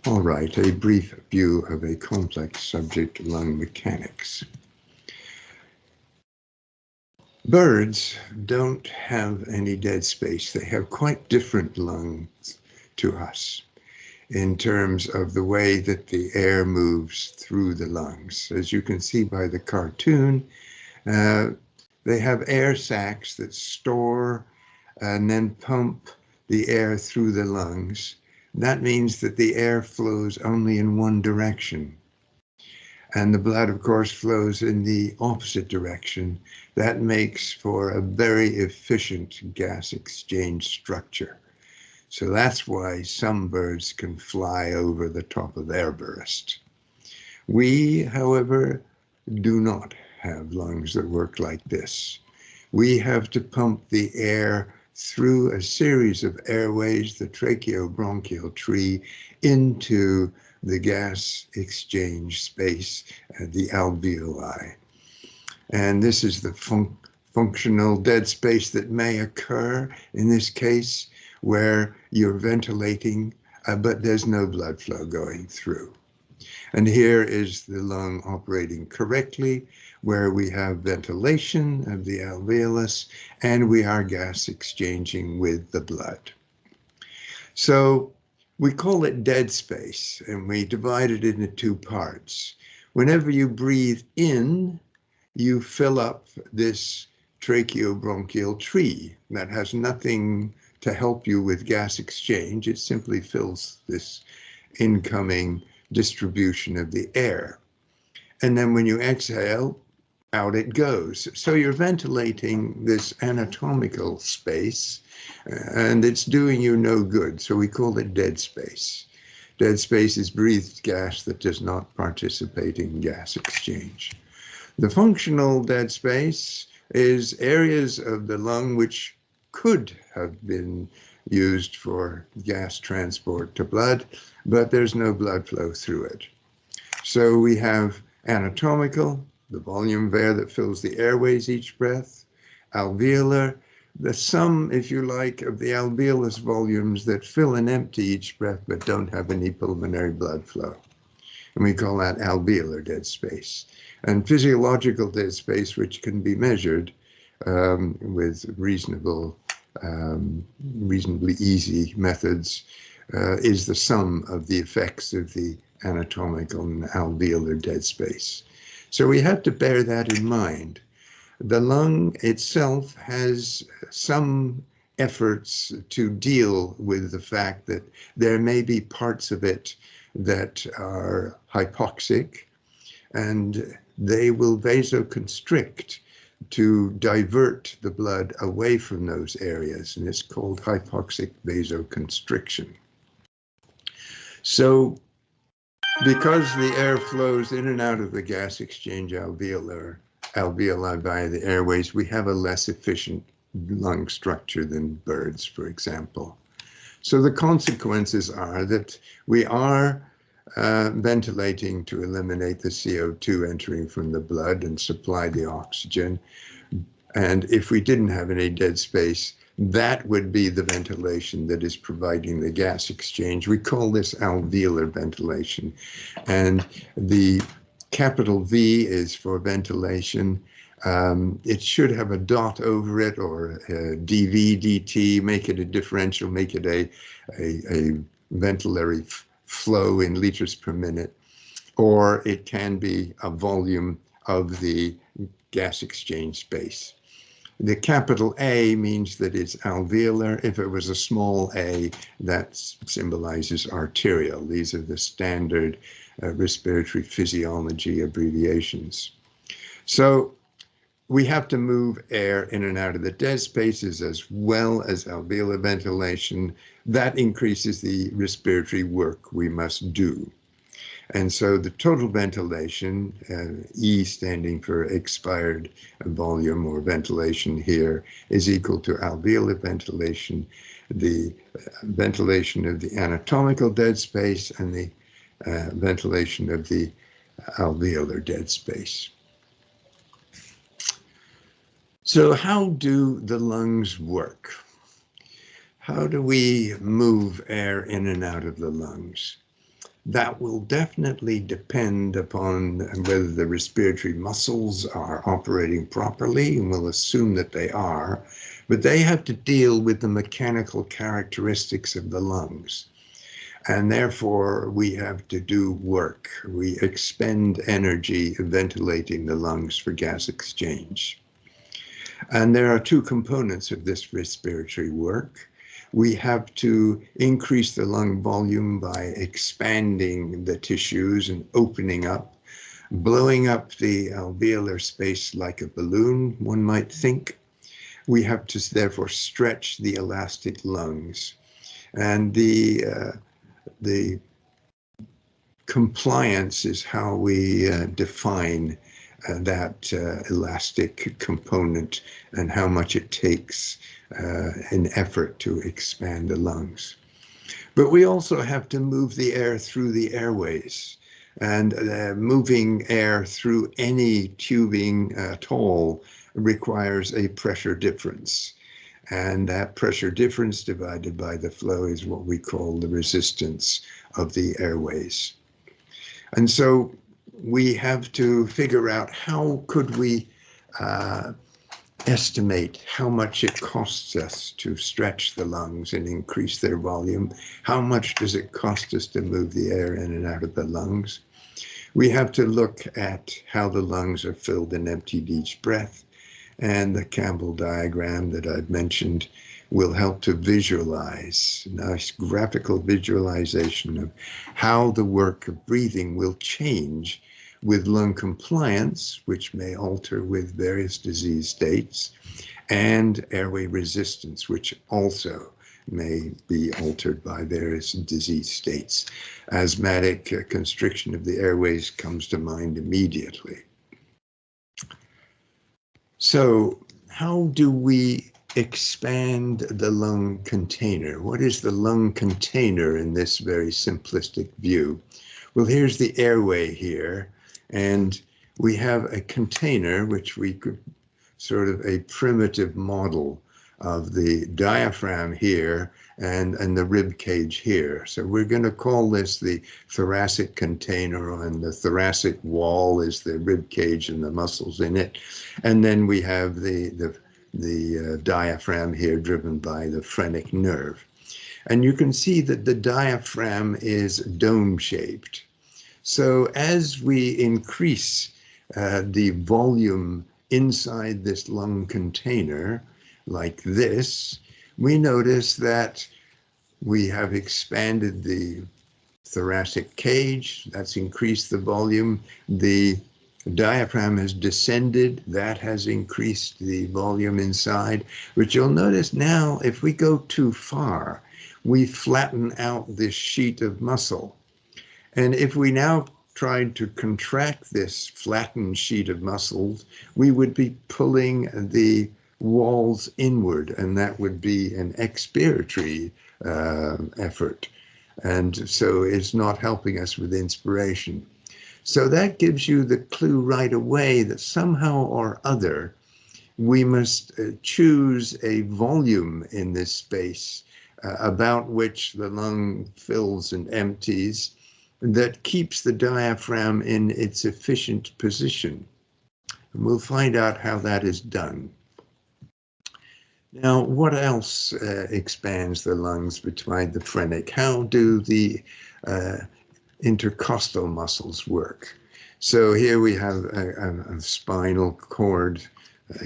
All right, a brief view of a complex subject, lung mechanics. Birds don't have any dead space. They have quite different lungs to us in terms of the way that the air moves through the lungs. As you can see by the cartoon, they have air sacs that store and then pump the air through the lungs. That means that the air flows only in one direction. And the blood, of course, flows in the opposite direction. That makes for a very efficient gas exchange structure. So that's why some birds can fly over the top of airburst. We, however, do not have lungs that work like this. We have to pump the air through a series of airways, the tracheobronchial tree, into the gas exchange space, the alveoli. And this is the functional dead space that may occur in this case where you're ventilating, but there's no blood flow going through. And here is the lung operating correctly, where we have ventilation of the alveolus and we are gas exchanging with the blood. So we call it dead space, and we divide it into two parts. Whenever you breathe in, you fill up this tracheobronchial tree that has nothing to help you with gas exchange. It simply fills this incoming distribution of the air. And then when you exhale, out it goes. So you're ventilating this anatomical space, and it's doing you no good. So we call it dead space. Dead space is breathed gas that does not participate in gas exchange. The functional dead space is areas of the lung which could have been used for gas transport to blood, but there's no blood flow through it. So we have anatomical, the volume of air that fills the airways each breath, alveolar, the sum, if you like, of the alveolus volumes that fill and empty each breath but don't have any pulmonary blood flow. And we call that alveolar dead space. And physiological dead space, which can be measured with reasonably easy methods, is the sum of the effects of the anatomical and alveolar dead space. So we have to bear that in mind. The lung itself has some efforts to deal with the fact that there may be parts of it that are hypoxic, and they will vasoconstrict to divert the blood away from those areas, and it's called hypoxic vasoconstriction. So because the air flows in and out of the gas exchange alveoli via the airways, we have a less efficient lung structure than birds, for example. So the consequences are that we are ventilating to eliminate the CO2 entering from the blood and supply the oxygen. And if we didn't have any dead space, that would be the ventilation that is providing the gas exchange. We call this alveolar ventilation. And the capital V is for ventilation. It should have a dot over it, or a dV, dt, make it a differential, make it a ventilatory flow in liters per minute, or it can be a volume of the gas exchange space. The capital A means that it's alveolar. If it was a small a, that symbolizes arterial. These are the standard respiratory physiology abbreviations. So we have to move air in and out of the dead spaces as well as alveolar ventilation. That increases the respiratory work we must do. And so the total ventilation, E standing for expired volume or ventilation here, is equal to alveolar ventilation, the ventilation of the anatomical dead space, and the ventilation of the alveolar dead space. So how do the lungs work? How do we move air in and out of the lungs? That will definitely depend upon whether the respiratory muscles are operating properly, and we'll assume that they are, but they have to deal with the mechanical characteristics of the lungs. And therefore, we have to do work. We expend energy ventilating the lungs for gas exchange. And there are two components of this respiratory work. We have to increase the lung volume by expanding the tissues and opening up, blowing up the alveolar space like a balloon, one might think. We have to therefore stretch the elastic lungs. And the compliance is how we define that elastic component and how much it takes in effort to expand the lungs. But we also have to move the air through the airways, and moving air through any tubing at all requires a pressure difference. And that pressure difference divided by the flow is what we call the resistance of the airways. And so we have to figure out how could we estimate how much it costs us to stretch the lungs and increase their volume. How much does it cost us to move the air in and out of the lungs? We have to look at how the lungs are filled and emptied each breath. And the Campbell diagram that I've mentioned will help to visualize, nice graphical visualization of how the work of breathing will change with lung compliance, which may alter with various disease states, and airway resistance, which also may be altered by various disease states. Asthmatic constriction of the airways comes to mind immediately. So how do we expand the lung container? What is the lung container in this very simplistic view? Well, here's the airway here, and we have a container, which we could sort of a primitive model of the diaphragm here and the rib cage here. So we're going to call this the thoracic container, and the thoracic wall is the rib cage and the muscles in it. And then we have the diaphragm here driven by the phrenic nerve. And you can see that the diaphragm is dome-shaped. So as we increase the volume inside this lung container, like this, we notice that we have expanded the thoracic cage, that's increased the volume. The diaphragm has descended, that has increased the volume inside. But you'll notice now, if we go too far, we flatten out this sheet of muscle. And if we now tried to contract this flattened sheet of muscles, we would be pulling the walls inward, and that would be an expiratory effort. And so it's not helping us with inspiration. So that gives you the clue right away that somehow or other, we must choose a volume in this space about which the lung fills and empties that keeps the diaphragm in its efficient position. And we'll find out how that is done. Now, what else expands the lungs beside the phrenic? How do the intercostal muscles work? So here we have a spinal cord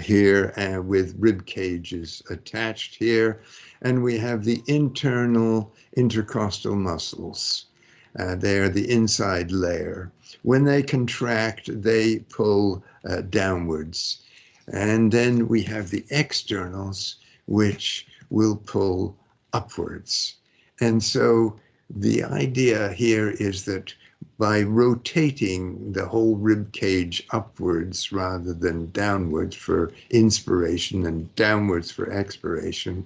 here with rib cages attached here, and we have the internal intercostal muscles. They are the inside layer. When they contract, they pull downwards. And then we have the externals, which will pull upwards. And so the idea here is that by rotating the whole rib cage upwards rather than downwards for inspiration and downwards for expiration,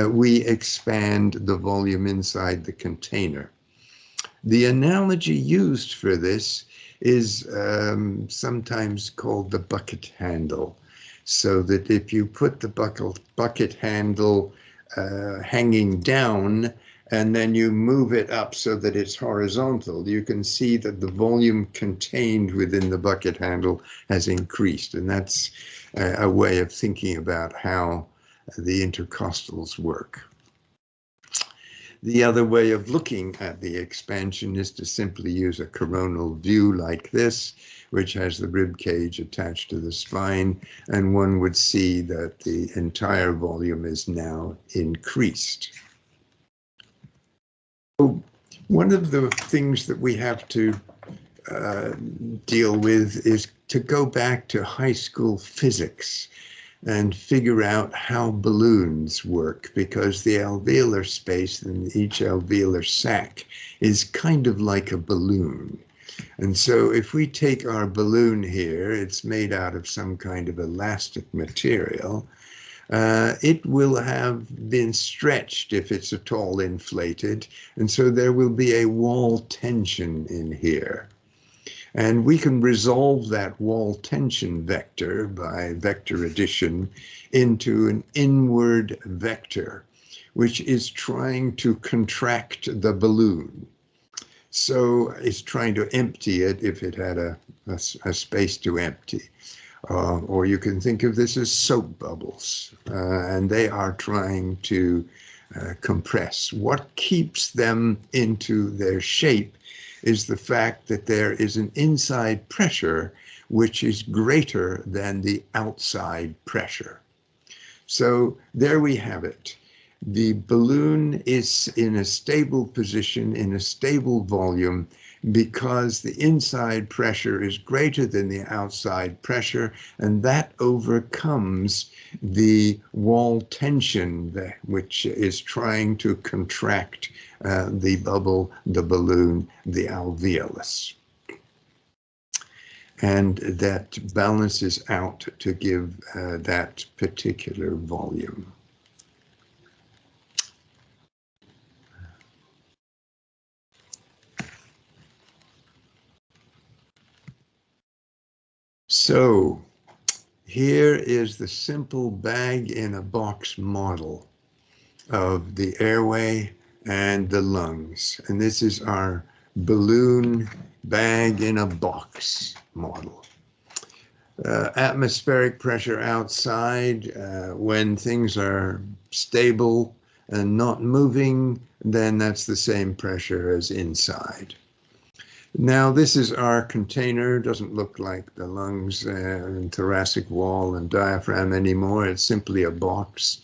we expand the volume inside the container. The analogy used for this is sometimes called the bucket handle. So that if you put the bucket handle hanging down and then you move it up so that it's horizontal, you can see that the volume contained within the bucket handle has increased. And that's a way of thinking about how the intercostals work. The other way of looking at the expansion is to simply use a coronal view like this, which has the rib cage attached to the spine, and one would see that the entire volume is now increased. So one of the things that we have to deal with is to go back to high school physics and figure out how balloons work, because the alveolar space in each alveolar sac is kind of like a balloon. And so if we take our balloon here, it's made out of some kind of elastic material. It will have been stretched if it's at all inflated, and so there will be a wall tension in here. And we can resolve that wall tension vector by vector addition into an inward vector, which is trying to contract the balloon. So it's trying to empty it if it had a space to empty. Or you can think of this as soap bubbles, and they are trying to compress. What keeps them into their shape is the fact that there is an inside pressure which is greater than the outside pressure. So there we have it. The balloon is in a stable position, in a stable volume, because the inside pressure is greater than the outside pressure, and that overcomes the wall tension, which is trying to contract the bubble, the balloon, the alveolus. And that balances out to give that particular volume. So here is the simple bag-in-a-box model of the airway and the lungs. And this is our balloon bag-in-a-box model. Atmospheric pressure outside, when things are stable and not moving, then that's the same pressure as inside. Now this is our container. Doesn't look like the lungs and thoracic wall and diaphragm anymore. It's simply a box.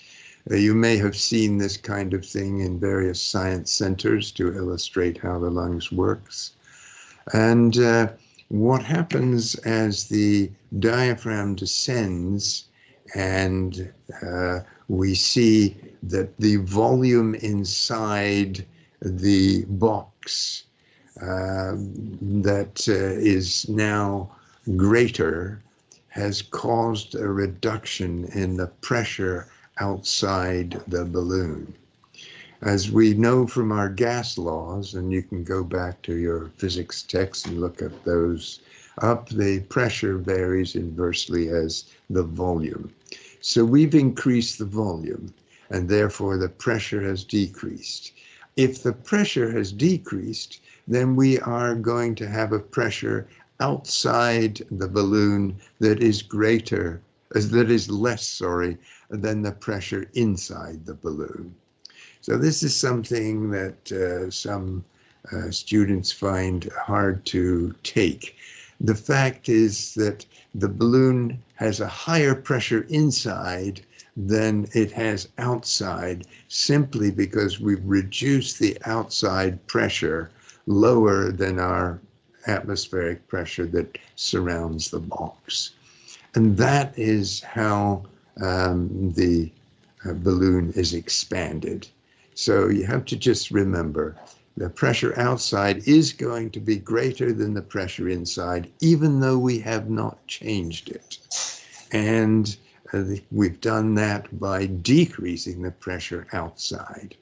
You may have seen this kind of thing in various science centers to illustrate how the lungs works. And what happens as the diaphragm descends, and we see that the volume inside the box that is now greater has caused a reduction in the pressure outside the balloon. As we know from our gas laws, and you can go back to your physics text and look at those up, the pressure varies inversely as the volume. So we've increased the volume, and therefore the pressure has decreased. If the pressure has decreased, then we are going to have a pressure outside the balloon that is less, than the pressure inside the balloon. So this is something that some students find hard to take. The fact is that the balloon has a higher pressure inside than it has outside, simply because we've reduced the outside pressure lower than our atmospheric pressure that surrounds the box. And that is how the balloon is expanded. So you have to just remember, the pressure outside is going to be greater than the pressure inside, even though we have not changed it. And we've done that by decreasing the pressure outside.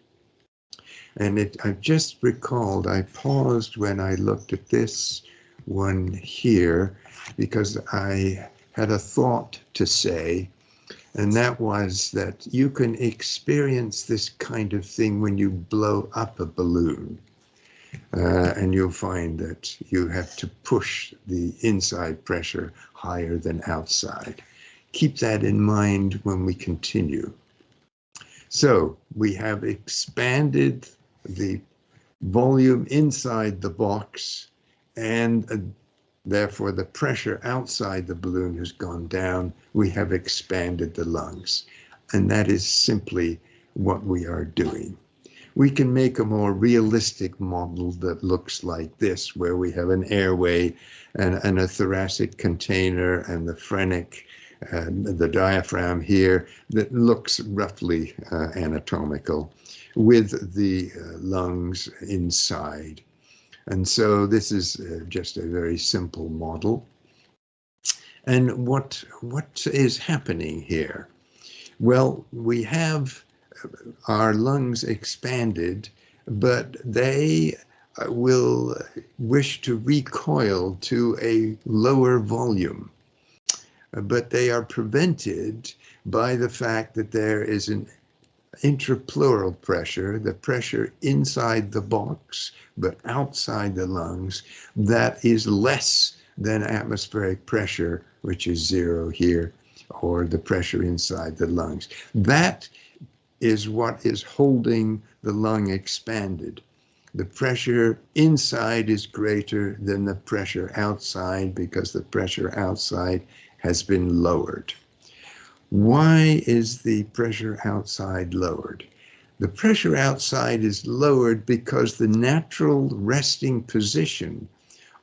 And I've just recalled, I paused when I looked at this one here, because I had a thought to say, And that was that you can experience this kind of thing when you blow up a balloon. And you'll find that you have to push the inside pressure higher than outside. Keep that in mind when we continue. So we have expanded the volume inside the box, and therefore the pressure outside the balloon has gone down. We have expanded the lungs, and that is simply what we are doing. We can make a more realistic model that looks like this, where we have an airway and a thoracic container and the phrenic, the diaphragm here, that looks roughly anatomical, with the lungs inside. And so this is just a very simple model. And what is happening here? Well, we have our lungs expanded, but they will wish to recoil to a lower volume. But they are prevented by the fact that there is an intrapleural pressure, the pressure inside the box, but outside the lungs, that is less than atmospheric pressure, which is 0 here, or the pressure inside the lungs. That is what is holding the lung expanded. The pressure inside is greater than the pressure outside because the pressure outside has been lowered. Why is the pressure outside lowered? The pressure outside is lowered because the natural resting position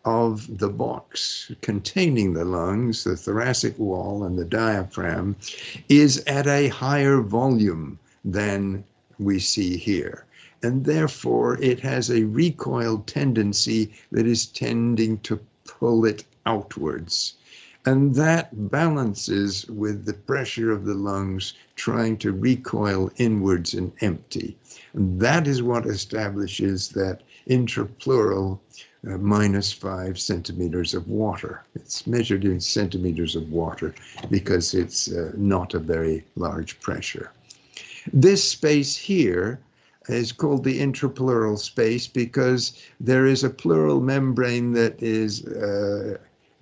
of the box containing the lungs, the thoracic wall and the diaphragm, is at a higher volume than we see here. And therefore, it has a recoil tendency that is tending to pull it outwards. And that balances with the pressure of the lungs trying to recoil inwards and empty. And that is what establishes that intrapleural -5 centimeters of water. It's measured in centimeters of water because it's not a very large pressure. This space here is called the intrapleural space because there is a pleural membrane that is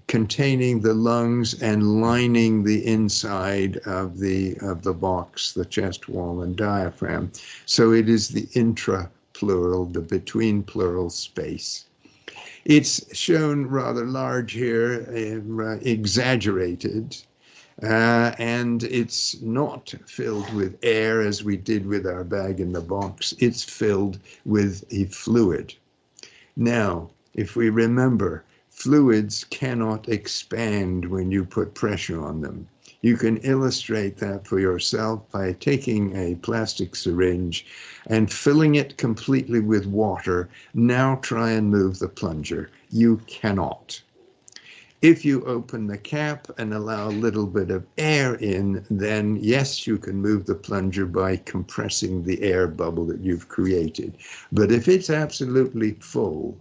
containing the lungs and lining the inside of the box, the chest wall and diaphragm. So it is the intrapleural, the between pleural space. It's shown rather large here, exaggerated, and it's not filled with air as we did with our bag in the box. It's filled with a fluid. Now, if we remember, fluids cannot expand when you put pressure on them. You can illustrate that for yourself by taking a plastic syringe and filling it completely with water. Now try and move the plunger. You cannot. If you open the cap and allow a little bit of air in, then yes, you can move the plunger by compressing the air bubble that you've created. But if it's absolutely full,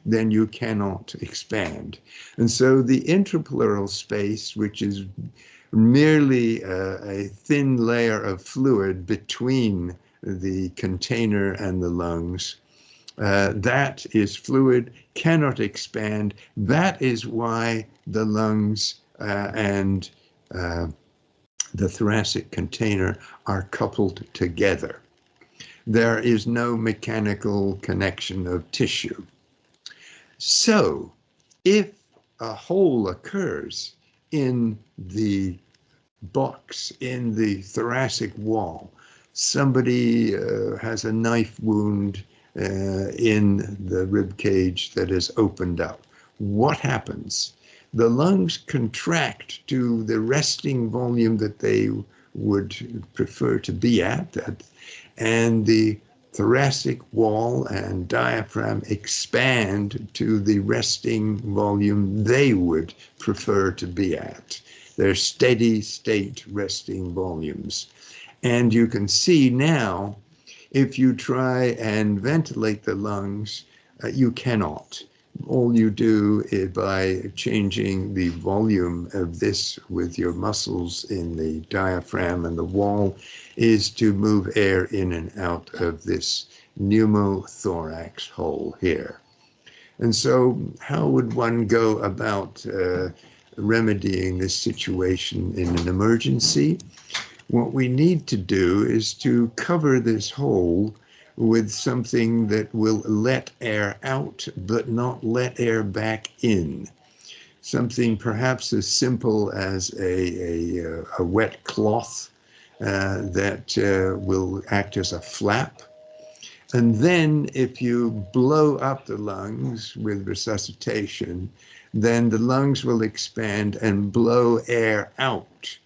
then you cannot expand. And so the intrapleural space, which is merely a thin layer of fluid between the container and the lungs, that is fluid, cannot expand. That is why the lungs and the thoracic container are coupled together. There is no mechanical connection of tissue. So, if a hole occurs in the box, in the thoracic wall, somebody has a knife wound in the rib cage that is opened up, what happens? The lungs contract to the resting volume that they would prefer to be at, and the thoracic wall and diaphragm expand to the resting volume they would prefer to be at. They're steady state resting volumes. And you can see now, if you try and ventilate the lungs, you cannot. all you do is by changing the volume of this with your muscles in the diaphragm and the wall is to move air in and out of this pneumothorax hole here. And so how would one go about remedying this situation in an emergency? What we need to do is to cover this hole with something that will let air out, but not let air back in. Something perhaps as simple as a wet cloth that will act as a flap. And then if you blow up the lungs with resuscitation, then the lungs will expand and blow air out.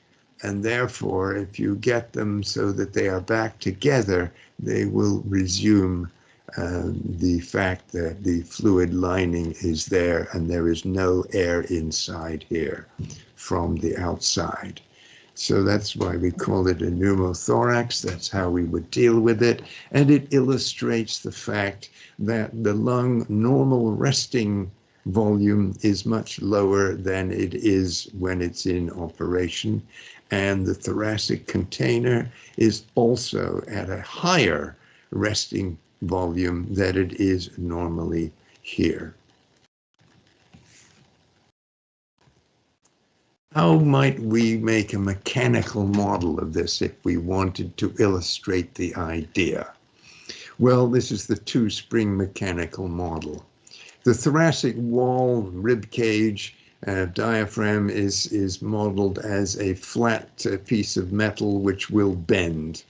And therefore, if you get them so that they are back together, they will resume the fact that the fluid lining is there and there is no air inside here from the outside. So that's why we call it a pneumothorax. That's how we would deal with it. And it illustrates the fact that the lung normal resting volume is much lower than it is when it's in operation. And the thoracic container is also at a higher resting volume than it is normally here. How might we make a mechanical model of this if we wanted to illustrate the idea? Well, this is the two-spring mechanical model. The thoracic wall, rib cage, diaphragm is modeled as a flat piece of metal which will bend.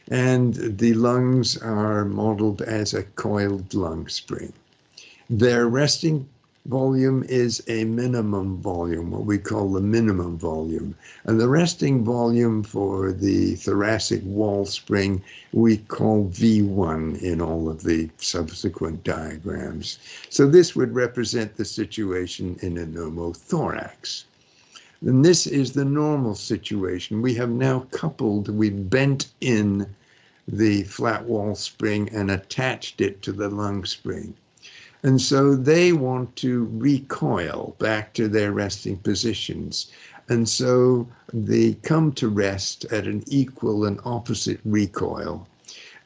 And the lungs are modeled as a coiled lung spring. Their resting volume is a minimum volume, what we call the minimum volume. And the resting volume for the thoracic wall spring, we call V1 in all of the subsequent diagrams. So this would represent the situation in a pneumothorax. And this is the normal situation. We have now coupled, we've bent in the flat wall spring and attached it to the lung spring. And so they want to recoil back to their resting positions. And so they come to rest at an equal and opposite recoil.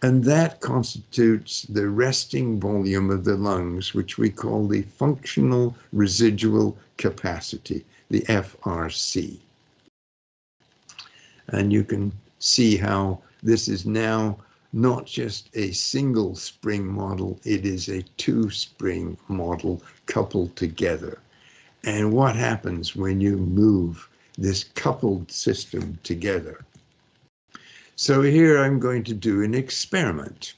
And that constitutes the resting volume of the lungs, which we call the functional residual capacity, the FRC. And you can see how this is now not just a single spring model, it is a two-spring model coupled together. And what happens when you move this coupled system together? So here I'm going to do an experiment.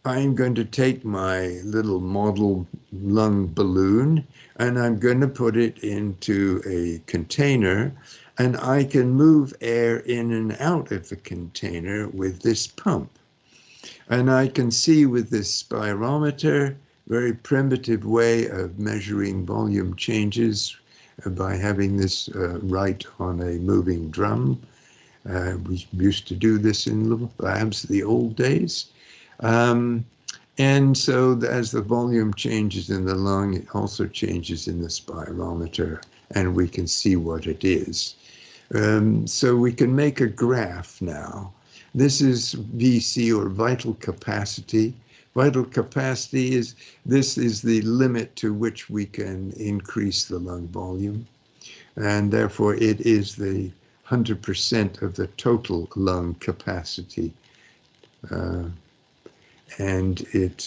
I'm going to take my little model lung balloon and I'm going to put it into a container, and I can move air in and out of the container with this pump. And I can see with this spirometer, very primitive way of measuring volume changes by having this right on a moving drum. We used to do this in the labs the old days. And so as the volume changes in the lung, it also changes in the spirometer, and we can see what it is. So we can make a graph now. This is VC, or vital capacity. Vital capacity is the limit to which we can increase the lung volume. And therefore it is the 100% of the total lung capacity. And it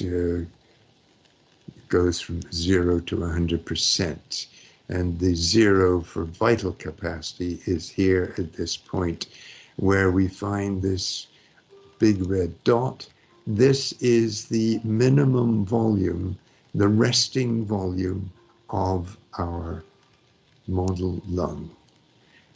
goes from 0 to 100%. And the 0 for vital capacity is here at this point, where we find this big red dot. This is the minimum volume, the resting volume of our model lung.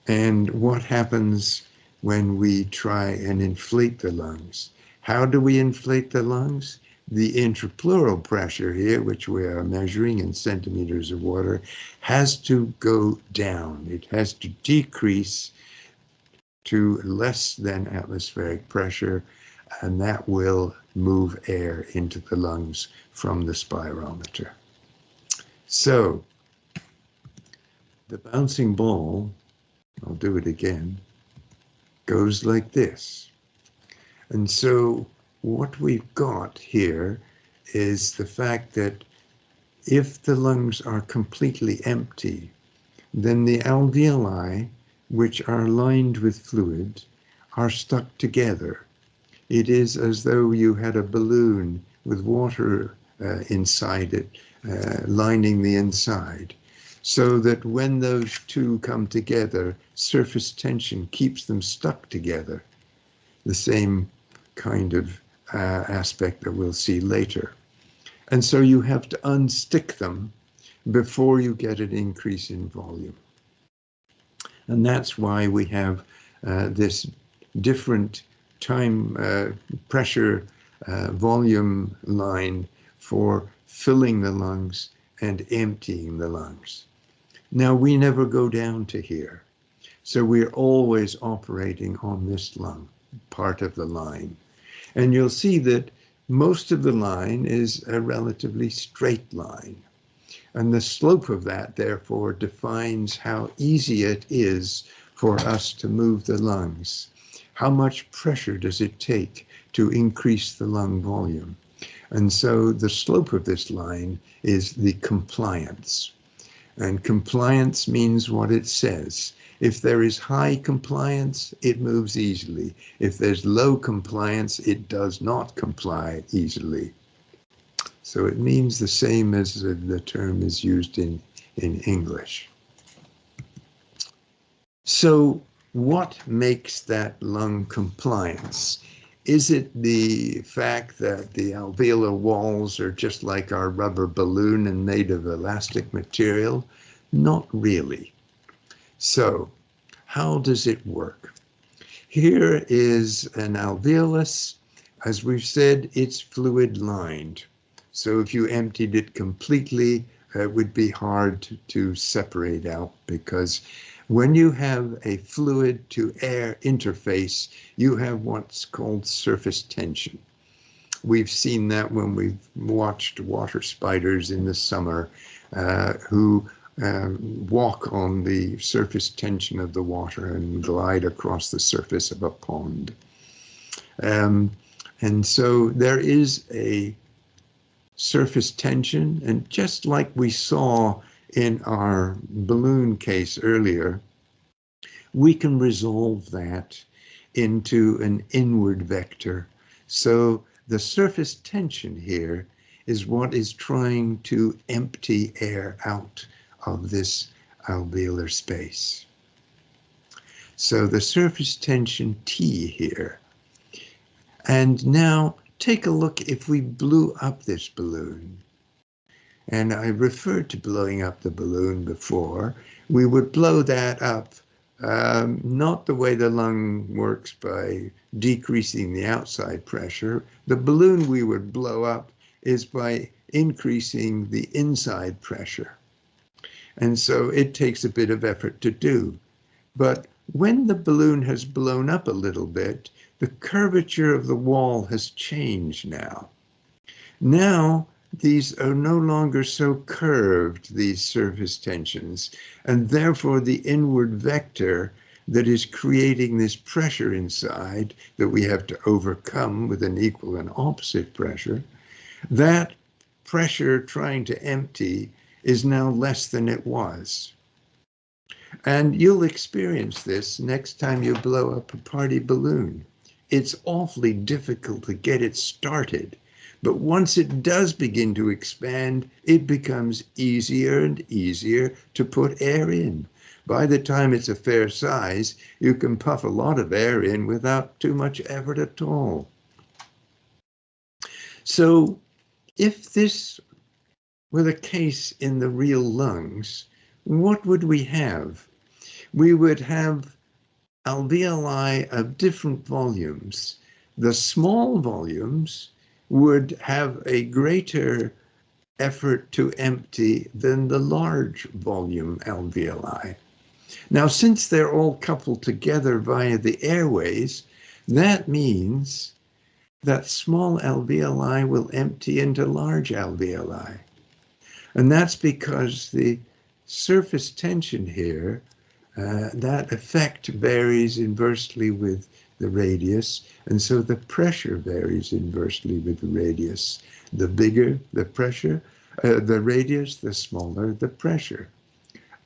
And what happens when we try and inflate the lungs? How do we inflate the lungs? The intrapleural pressure here, which we are measuring in centimeters of water, has to go down. It has to decrease to less than atmospheric pressure, and that will move air into the lungs from the spirometer. So the bouncing ball, I'll do it again, goes like this. And so what we've got here is the fact that if the lungs are completely empty, then the alveoli, which are lined with fluid, are stuck together. It is as though you had a balloon with water inside it, lining the inside, so that when those two come together, surface tension keeps them stuck together. The same kind of aspect that we'll see later. And so you have to unstick them before you get an increase in volume. And that's why we have this different time pressure volume line for filling the lungs and emptying the lungs. Now we never go down to here. So we're always operating on this lung, part of the line. And you'll see that most of the line is a relatively straight line. And the slope of that, therefore, defines how easy it is for us to move the lungs. How much pressure does it take to increase the lung volume? And so the slope of this line is the compliance. And compliance means what it says. If there is high compliance, it moves easily. If there's low compliance, it does not comply easily. So it means the same as the term is used in English. So what makes that lung compliance? Is it the fact that the alveolar walls are just like our rubber balloon and made of elastic material? Not really. So how does it work? Here is an alveolus. As we've said, it's fluid lined. So if you emptied it completely, it would be hard to separate out, because when you have a fluid to air interface, you have what's called surface tension. We've seen that when we've watched water spiders in the summer who walk on the surface tension of the water and glide across the surface of a pond. And so there is a surface tension, and just like we saw in our balloon case earlier, we can resolve that into an inward vector. So the surface tension here is what is trying to empty air out of this alveolar space. So the surface tension T here. And now take a look if we blew up this balloon. And I referred to blowing up the balloon before. We would blow that up, not the way the lung works by decreasing the outside pressure. The balloon we would blow up is by increasing the inside pressure. And so it takes a bit of effort to do. But when the balloon has blown up a little bit, the curvature of the wall has changed now. Now, these are no longer so curved, these surface tensions, and therefore the inward vector that is creating this pressure inside that we have to overcome with an equal and opposite pressure, that pressure trying to empty is now less than it was. And you'll experience this next time you blow up a party balloon. It's awfully difficult to get it started, but once it does begin to expand, it becomes easier and easier to put air in. By the time it's a fair size, you can puff a lot of air in without too much effort at all. So if this were the case in the real lungs, what would we have? We would have alveoli of different volumes. The small volumes would have a greater effort to empty than the large volume alveoli. Now, since they're all coupled together via the airways, that means that small alveoli will empty into large alveoli. And that's because the surface tension here, that effect varies inversely with the radius, and so the pressure varies inversely with the radius. The bigger the pressure, the radius, the smaller the pressure.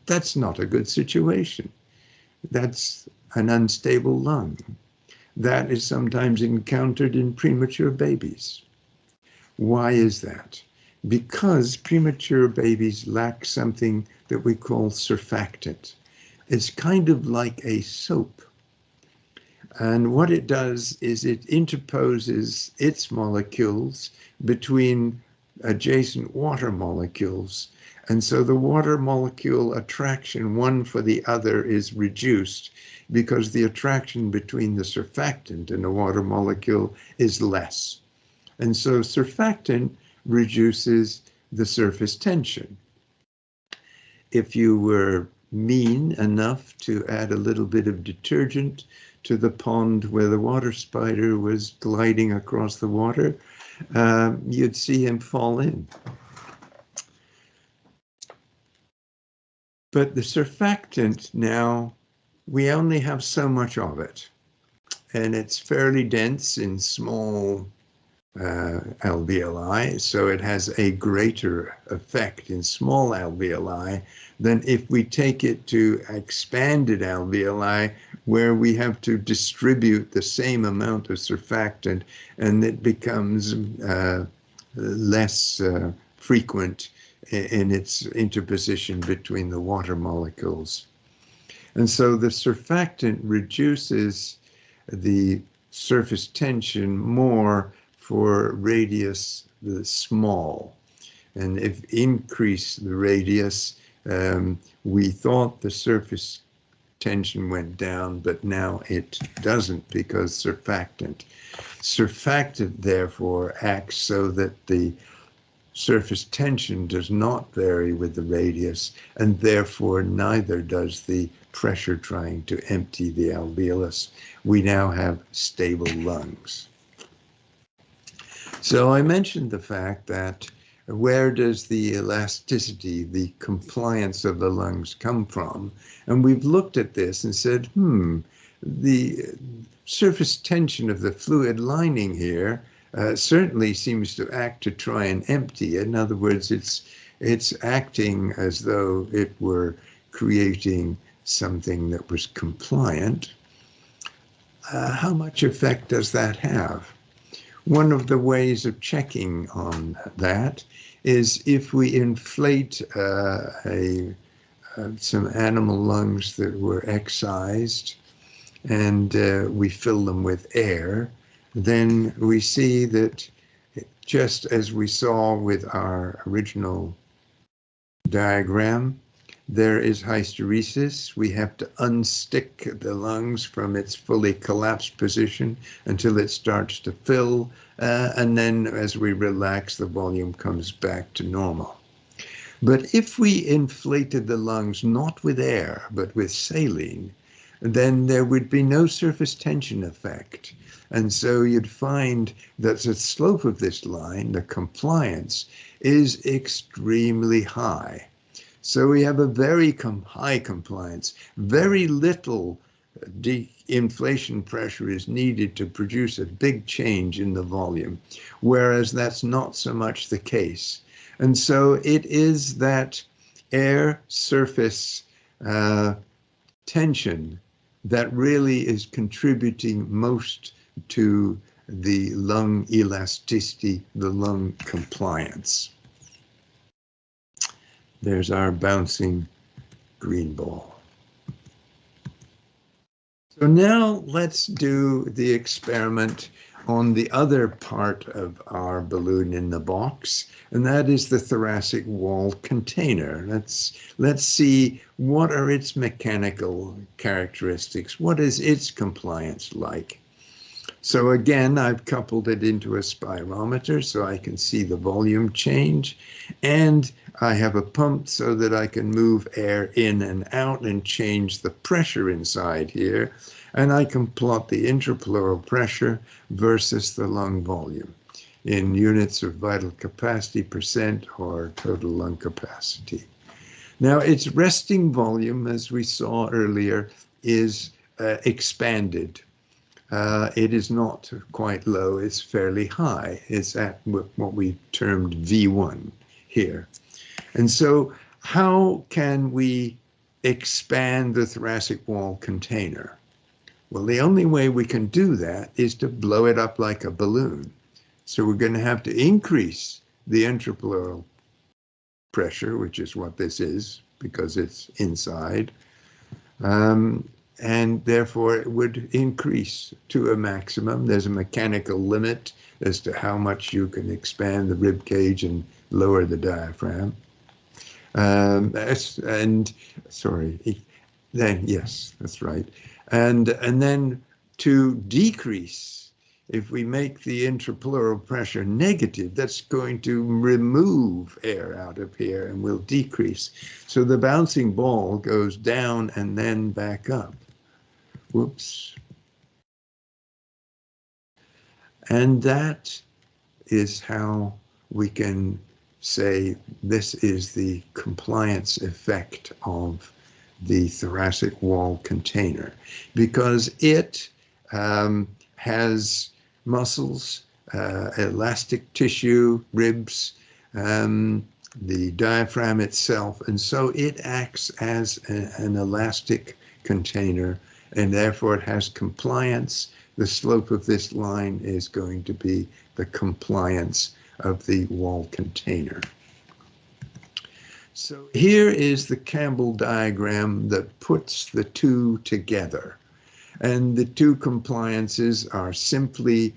That's not a good situation. That's an unstable lung. That is sometimes encountered in premature babies. Why is that? Because premature babies lack something that we call surfactant. It's kind of like a soap. And what it does is it interposes its molecules between adjacent water molecules. And so the water molecule attraction one for the other is reduced because the attraction between the surfactant and the water molecule is less. And so surfactant reduces the surface tension. If you were mean enough to add a little bit of detergent to the pond where the water spider was gliding across the water, you'd see him fall in. But the surfactant now, we only have so much of it, and it's fairly dense in small alveoli, so it has a greater effect in small alveoli than if we take it to expanded alveoli where we have to distribute the same amount of surfactant, and it becomes less frequent in its interposition between the water molecules. And so the surfactant reduces the surface tension more for radius the small. And if increase the radius, we thought the surface tension went down, but now it doesn't because surfactant. Surfactant, therefore, acts so that the surface tension does not vary with the radius, and therefore neither does the pressure trying to empty the alveolus. We now have stable lungs. So I mentioned the fact that where does the elasticity, the compliance of the lungs come from? And we've looked at this and said, the surface tension of the fluid lining here certainly seems to act to try and empty. In other words, it's acting as though it were creating something that was compliant. How much effect does that have? One of the ways of checking on that is if we inflate some animal lungs that were excised and we fill them with air, then we see that just as we saw with our original diagram, there is hysteresis. We have to unstick the lungs from its fully collapsed position until it starts to fill, and then as we relax, the volume comes back to normal. But if we inflated the lungs not with air, but with saline, then there would be no surface tension effect. And so you'd find that the slope of this line, the compliance, is extremely high. So we have a very high compliance. Very little inflation pressure is needed to produce a big change in the volume, whereas that's not so much the case. And so it is that air surface tension that really is contributing most to the lung elasticity, the lung compliance. There's our bouncing green ball. So now let's do the experiment on the other part of our balloon in the box, and that is the thoracic wall container. Let's see what are its mechanical characteristics. What is its compliance like? So again, I've coupled it into a spirometer so I can see the volume change, and I have a pump so that I can move air in and out and change the pressure inside here, and I can plot the intrapleural pressure versus the lung volume. in units of vital capacity percent or total lung capacity. Now, its resting volume, as we saw earlier, is expanded. It is not quite low, it's fairly high. It's at what we termed V1 here. And so how can we expand the thoracic wall container? Well, the only way we can do that is to blow it up like a balloon. So we're going to have to increase the intrapleural pressure, which is what this is, because it's inside. And therefore it would increase to a maximum. There's a mechanical limit as to how much you can expand the rib cage and lower the diaphragm. Yes, that's right. And then to decrease, if we make the intrapleural pressure negative, that's going to remove air out of here and will decrease. So the bouncing ball goes down and then back up. Whoops. And that is how we can say this is the compliance effect of the thoracic wall container, because it has muscles, elastic tissue, ribs, the diaphragm itself, and so it acts as an elastic container, and therefore it has compliance. The slope of this line is going to be the compliance of the wall container. So here is the Campbell diagram that puts the two together. And the two compliances are simply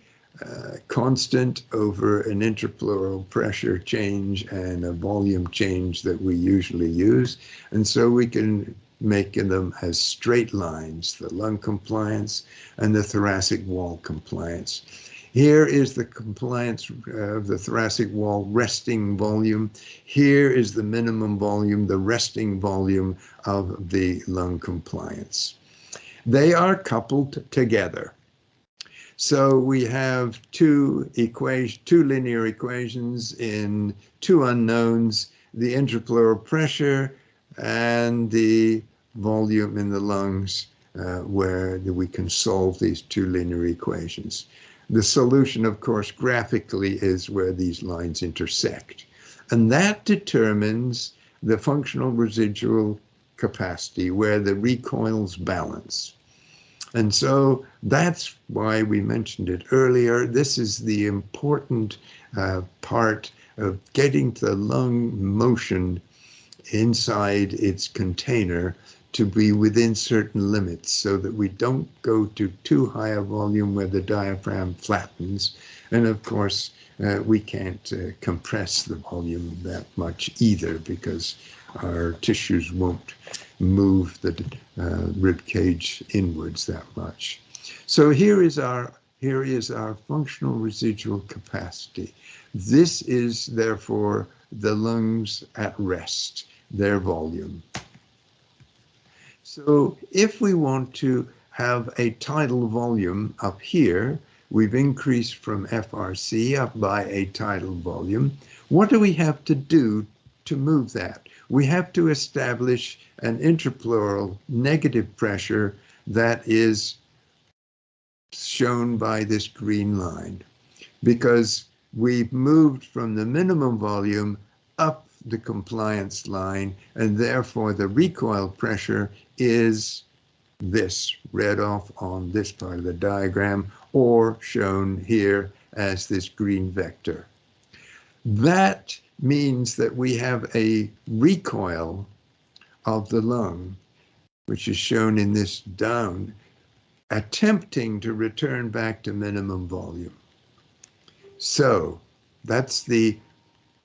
constant over an intrapleural pressure change and a volume change that we usually use. And so we can make them as straight lines, the lung compliance and the thoracic wall compliance. Here is the compliance of the thoracic wall resting volume. Here is the minimum volume, the resting volume of the lung compliance. They are coupled together. So we have two linear equations in two unknowns, the intrapleural pressure and the volume in the lungs, where we can solve these two linear equations. The solution, of course, graphically is where these lines intersect. And that determines the functional residual capacity, where the recoils balance. And so that's why we mentioned it earlier. This is the important part of getting the lung motion inside its container to be within certain limits, so that we don't go to too high a volume where the diaphragm flattens. And of course, we can't compress the volume that much either, because our tissues won't move the rib cage inwards that much. So here is our functional residual capacity. This is therefore the lungs at rest, their volume. So if we want to have a tidal volume up here, we've increased from FRC up by a tidal volume. What do we have to do to move that? We have to establish an intrapleural negative pressure that is shown by this green line, because we've moved from the minimum volume up the compliance line, and therefore the recoil pressure is this, read off on this part of the diagram, or shown here as this green vector. That means that we have a recoil of the lung, which is shown in this down, attempting to return back to minimum volume. So that's the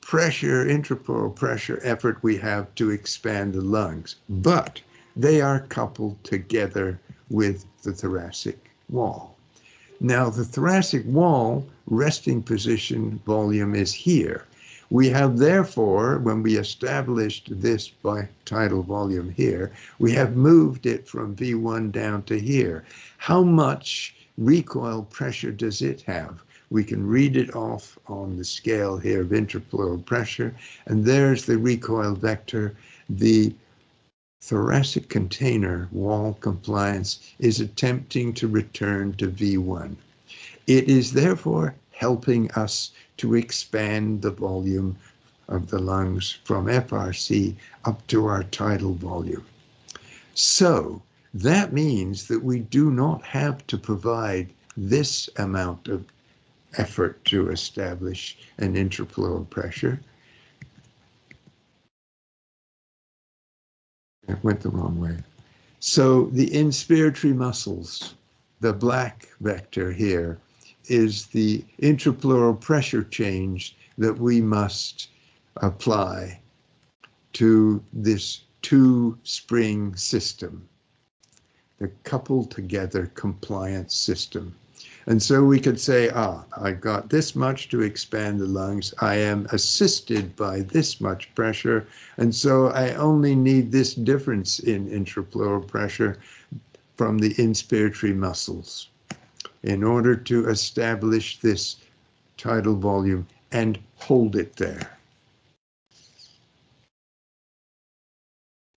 pressure, intrapleural pressure effort we have to expand the lungs, but they are coupled together with the thoracic wall. Now, the thoracic wall resting position volume is here. We have therefore, when we established this by tidal volume here, we have moved it from V1 down to here. How much recoil pressure does it have? We can read it off on the scale here of intrapleural pressure, and there's the recoil vector. The thoracic container wall compliance is attempting to return to V1. It is therefore helping us to expand the volume of the lungs from FRC up to our tidal volume. So that means that we do not have to provide this amount of effort to establish an intrapleural pressure. It went the wrong way. So the inspiratory muscles, the black vector here, is the intrapleural pressure change that we must apply to this two-spring system, the coupled together compliance system. And so we could say, I got this much to expand the lungs. I am assisted by this much pressure. And so I only need this difference in intrapleural pressure from the inspiratory muscles in order to establish this tidal volume and hold it there.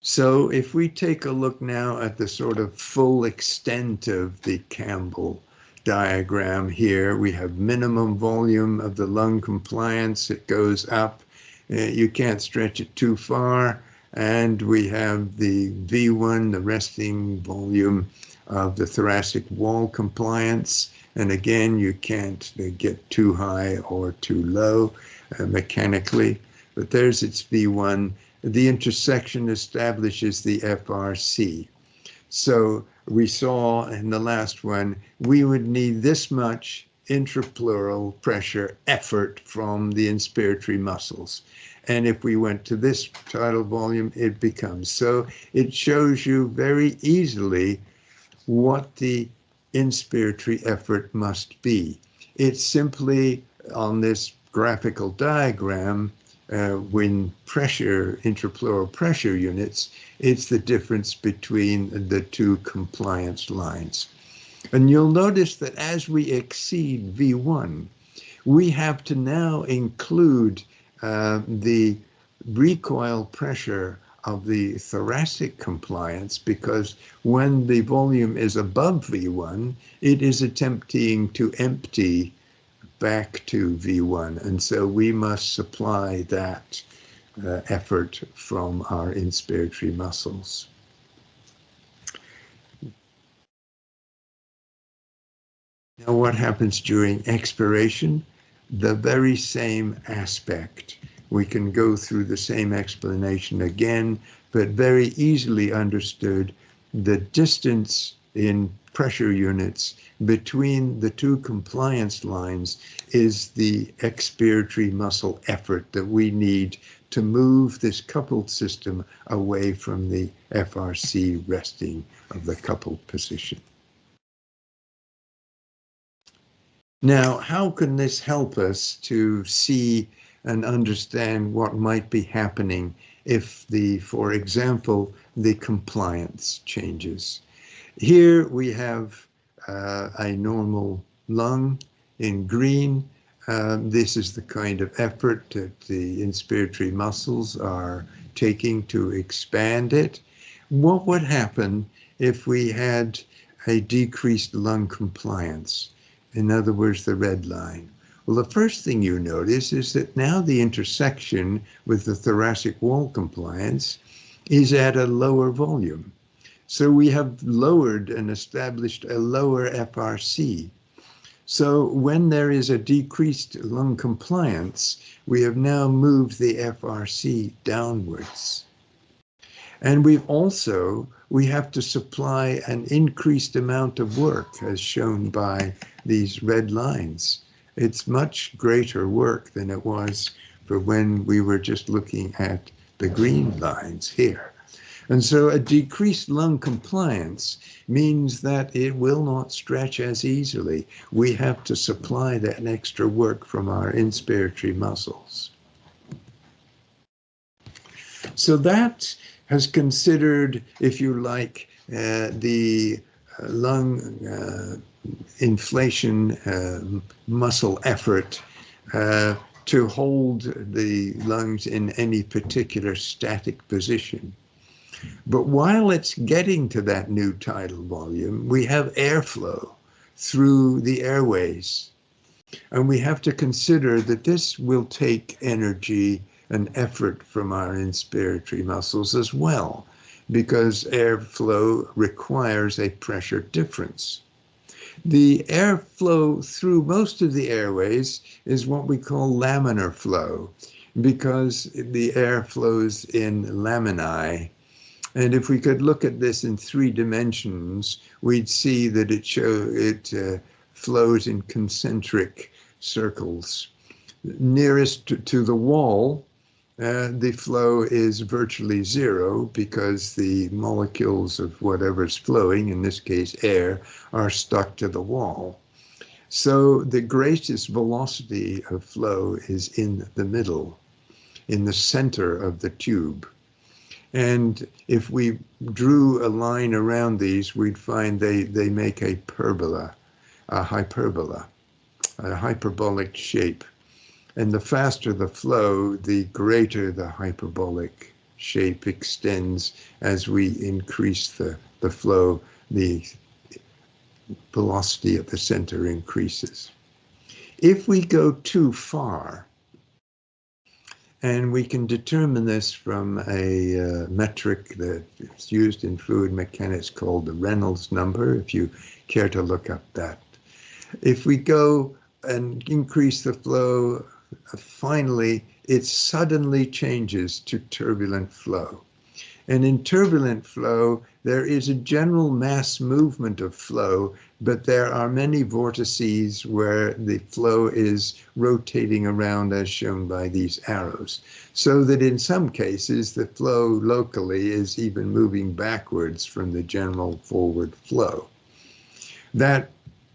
So if we take a look now at the sort of full extent of the Campbell diagram here, we have minimum volume of the lung compliance. It goes up. You can't stretch it too far. And we have the V1, the resting volume of the thoracic wall compliance. And again, you can't get too high or too low mechanically. But there's its V1. The intersection establishes the FRC. So we saw in the last one, we would need this much intrapleural pressure effort from the inspiratory muscles. And if we went to this tidal volume, it becomes. So it shows you very easily what the inspiratory effort must be. It's simply on this graphical diagram, when pressure, intrapleural pressure units, it's the difference between the two compliance lines. And you'll notice that as we exceed V1, we have to now include the recoil pressure of the thoracic compliance, because when the volume is above V1, it is attempting to empty back to V1. And so we must supply that effort from our inspiratory muscles. Now, what happens during expiration? The very same aspect. We can go through the same explanation again, but very easily understood. The distance in pressure units between the two compliance lines is the expiratory muscle effort that we need to move this coupled system away from the FRC resting of the coupled position. Now, how can this help us to see and understand what might be happening if for example, the compliance changes? Here we have a normal lung in green. This is the kind of effort that the inspiratory muscles are taking to expand it. What would happen if we had a decreased lung compliance? In other words, the red line. Well, the first thing you notice is that now the intersection with the thoracic wall compliance is at a lower volume. So we have lowered and established a lower FRC. So when there is a decreased lung compliance, we have now moved the FRC downwards. And we have to supply an increased amount of work, as shown by these red lines. It's much greater work than it was for when we were just looking at the green lines here. And so a decreased lung compliance means that it will not stretch as easily. We have to supply that extra work from our inspiratory muscles. So that has considered, if you like, the lung inflation, muscle effort to hold the lungs in any particular static position. But while it's getting to that new tidal volume, we have airflow through the airways. And we have to consider that this will take energy and effort from our inspiratory muscles as well, because airflow requires a pressure difference. The airflow through most of the airways is what we call laminar flow, because the air flows in laminae. And if we could look at this in 3 dimensions, we'd see that it flows in concentric circles. Nearest to the wall, the flow is virtually 0 because the molecules of whatever's flowing, in this case air, are stuck to the wall. So the greatest velocity of flow is in the middle, in the center of the tube. And if we drew a line around these, we'd find they make a hyperbola, a hyperbolic shape. And the faster the flow, the greater the hyperbolic shape extends as we increase the flow, the velocity at the center increases. If we go too far, and we can determine this from a metric that's used in fluid mechanics called the Reynolds number, if you care to look up that. If we go and increase the flow, finally, it suddenly changes to turbulent flow. And in turbulent flow, there is a general mass movement of flow, but there are many vortices where the flow is rotating around as shown by these arrows. So that in some cases, the flow locally is even moving backwards from the general forward flow. That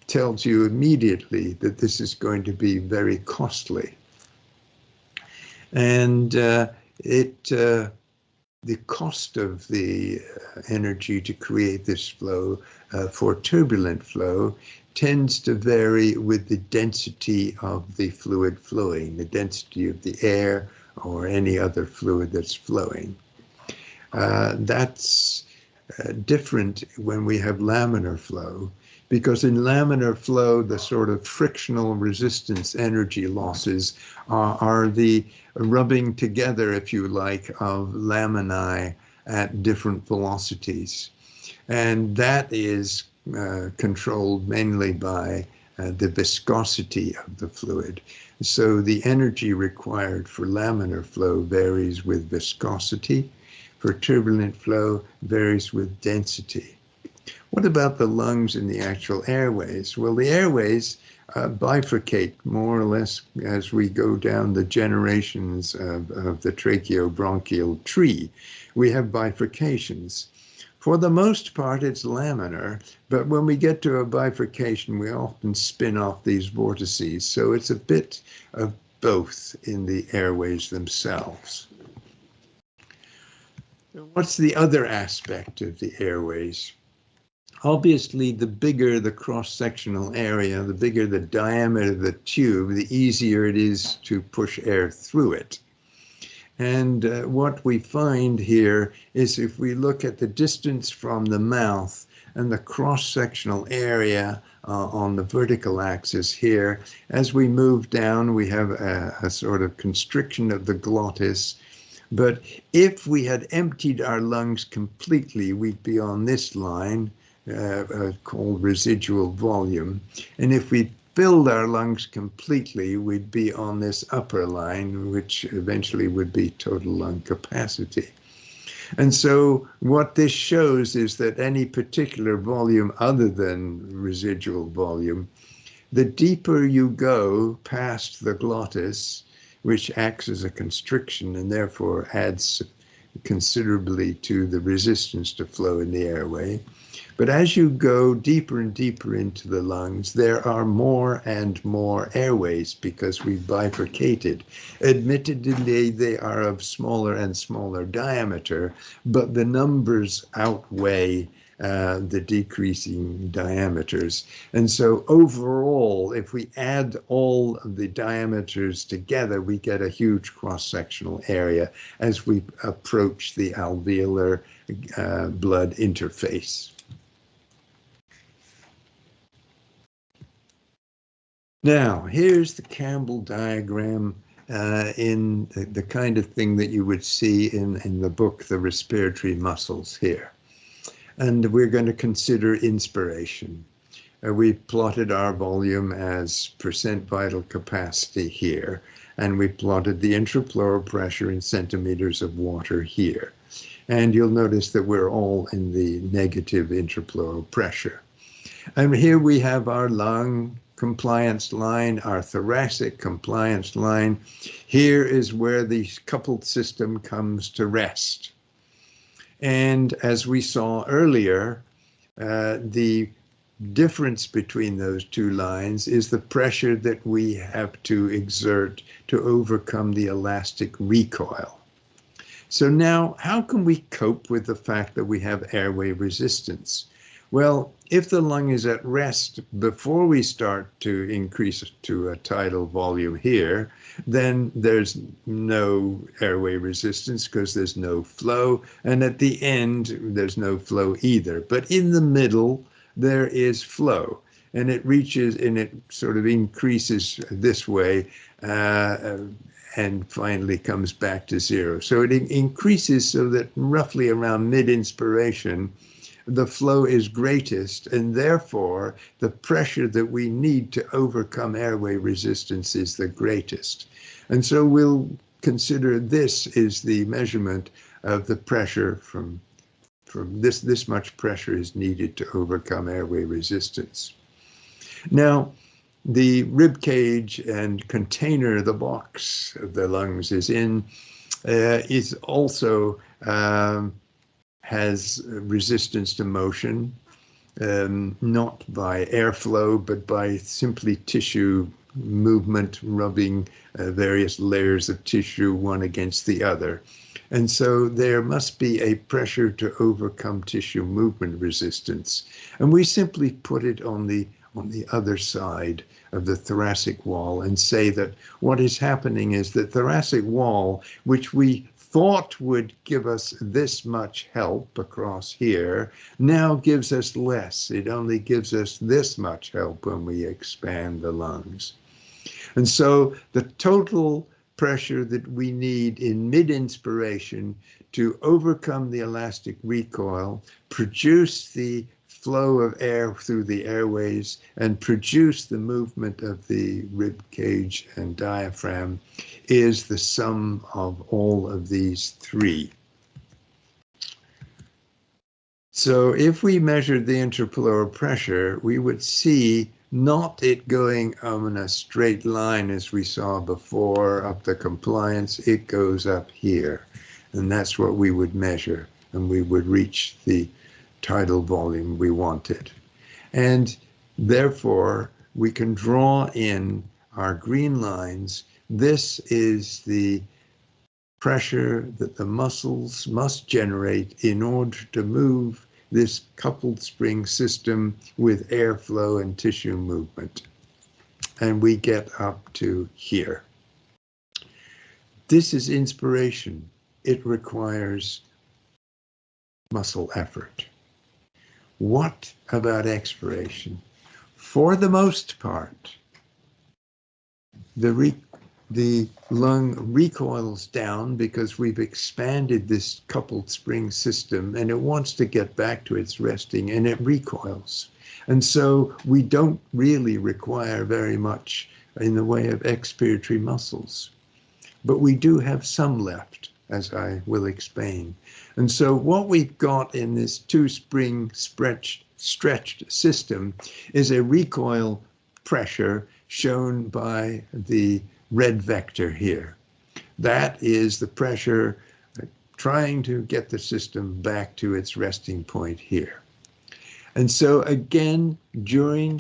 tells you immediately that this is going to be very costly. And the cost of the energy to create this flow for turbulent flow tends to vary with the density of the fluid flowing, the density of the air or any other fluid that's flowing. That's different when we have laminar flow, because in laminar flow, the sort of frictional resistance energy losses are the rubbing together, if you like, of laminae at different velocities. And that is controlled mainly by the viscosity of the fluid. So the energy required for laminar flow varies with viscosity. For turbulent flow, varies with density. What about the lungs and the actual airways? Well, the airways bifurcate more or less as we go down the generations of the tracheobronchial tree. We have bifurcations. For the most part, it's laminar, but when we get to a bifurcation, we often spin off these vortices. So it's a bit of both in the airways themselves. What's the other aspect of the airways? Obviously, the bigger the cross-sectional area, the bigger the diameter of the tube, the easier it is to push air through it. And what we find here is if we look at the distance from the mouth and the cross-sectional area on the vertical axis here, as we move down, we have a sort of constriction of the glottis. But if we had emptied our lungs completely, we'd be on this line called residual volume. And if we filled our lungs completely, we'd be on this upper line, which eventually would be total lung capacity. And so what this shows is that any particular volume other than residual volume, the deeper you go past the glottis, which acts as a constriction and therefore adds considerably to the resistance to flow in the airway. But as you go deeper and deeper into the lungs, there are more and more airways because we've bifurcated. Admittedly, they are of smaller and smaller diameter, but the numbers outweigh the decreasing diameters. And so overall, if we add all of the diameters together, we get a huge cross-sectional area as we approach the alveolar blood interface. Now, here's the Campbell diagram in the kind of thing that you would see in the book, The Respiratory Muscles here. And we're going to consider inspiration. We plotted our volume as percent vital capacity here, and we plotted the intrapleural pressure in centimeters of water here. And you'll notice that we're all in the negative intrapleural pressure. And here we have our lung compliance line, our thoracic compliance line. Here is where the coupled system comes to rest. And as we saw earlier, the difference between those two lines is the pressure that we have to exert to overcome the elastic recoil. So now, how can we cope with the fact that we have airway resistance? Well, if the lung is at rest before we start to increase to a tidal volume here, then there's no airway resistance because there's no flow. And at the end, there's no flow either. But in the middle, there is flow. And it reaches and it sort of increases this way and finally comes back to zero. So it increases so that roughly around mid-inspiration, the flow is greatest, and therefore the pressure that we need to overcome airway resistance is the greatest. And so we'll consider this is the measurement of the pressure from this much pressure is needed to overcome airway resistance. Now, the rib cage and container, the box of the lungs is in, is also has resistance to motion, not by airflow, but by simply tissue movement, rubbing various layers of tissue one against the other. And so there must be a pressure to overcome tissue movement resistance. And we simply put it on the other side of the thoracic wall and say that what is happening is the thoracic wall, which we thought would give us this much help across here, now gives us less. It only gives us this much help when we expand the lungs. And so the total pressure that we need in mid-inspiration to overcome the elastic recoil, produce the flow of air through the airways, and produce the movement of the rib cage and diaphragm is the sum of all of these three. So if we measured the intrapleural pressure, we would see not it going in a straight line as we saw before up the compliance, it goes up here. And that's what we would measure, and we would reach the tidal volume we wanted. And therefore, we can draw in our green lines. This is the pressure that the muscles must generate in order to move this coupled spring system with airflow and tissue movement. And we get up to here. This is inspiration. It requires muscle effort. What about expiration? For the most part, the lung recoils down because we've expanded this coupled spring system and it wants to get back to its resting and it recoils. And so we don't really require very much in the way of expiratory muscles, but we do have some left, as I will explain. And so what we've got in this two-spring stretched system is a recoil pressure shown by the red vector here. That is the pressure trying to get the system back to its resting point here. And so again, during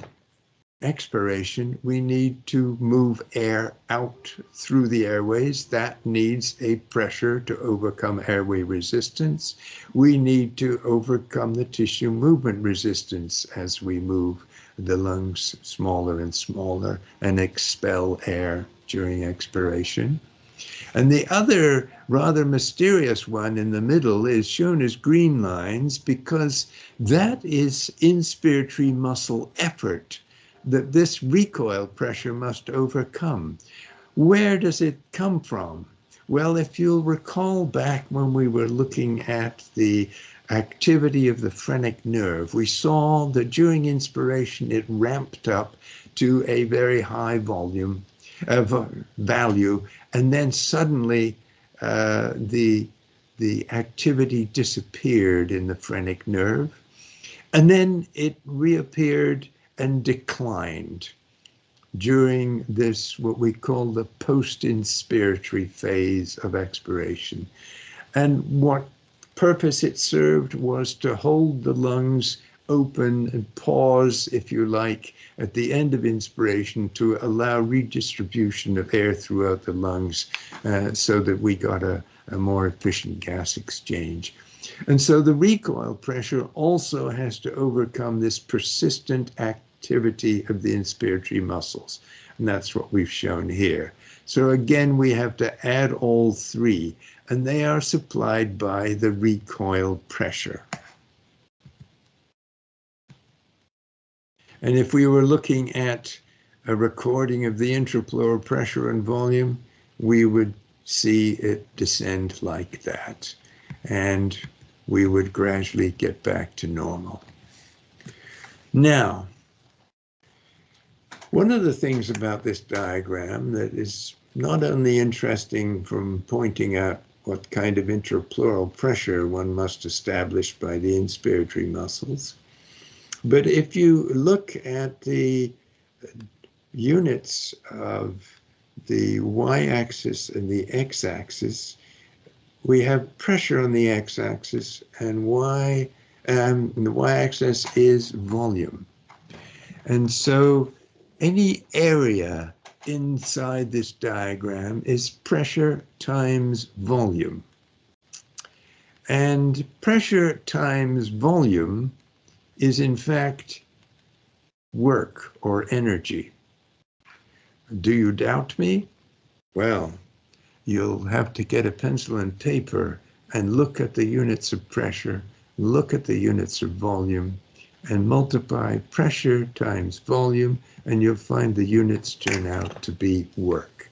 expiration, we need to move air out through the airways. That needs a pressure to overcome airway resistance. We need to overcome the tissue movement resistance as we move the lungs smaller and smaller and expel air during expiration. And the other rather mysterious one in the middle is shown as green lines because that is inspiratory muscle effort that this recoil pressure must overcome. Where does it come from? Well, if you'll recall back when we were looking at the activity of the phrenic nerve, we saw that during inspiration it ramped up to a very high volume of value, and then suddenly the activity disappeared in the phrenic nerve, and then it reappeared and declined during this, what we call the post-inspiratory phase of expiration. And what purpose it served was to hold the lungs open and pause, if you like, at the end of inspiration to allow redistribution of air throughout the lungs so that we got a more efficient gas exchange. And so the recoil pressure also has to overcome this persistent activity of the inspiratory muscles. And that's what we've shown here. So again, we have to add all three, and they are supplied by the recoil pressure. And if we were looking at a recording of the intrapleural pressure and volume, we would see it descend like that. And we would gradually get back to normal. Now, one of the things about this diagram that is not only interesting from pointing out what kind of intrapleural pressure one must establish by the inspiratory muscles, but if you look at the units of the y-axis and the x-axis, we have pressure on the x-axis, and the y-axis is volume. And so any area inside this diagram is pressure times volume. And pressure times volume is in fact work or energy. Do you doubt me? Well, you'll have to get a pencil and paper and look at the units of pressure, look at the units of volume, and multiply pressure times volume, and you'll find the units turn out to be work.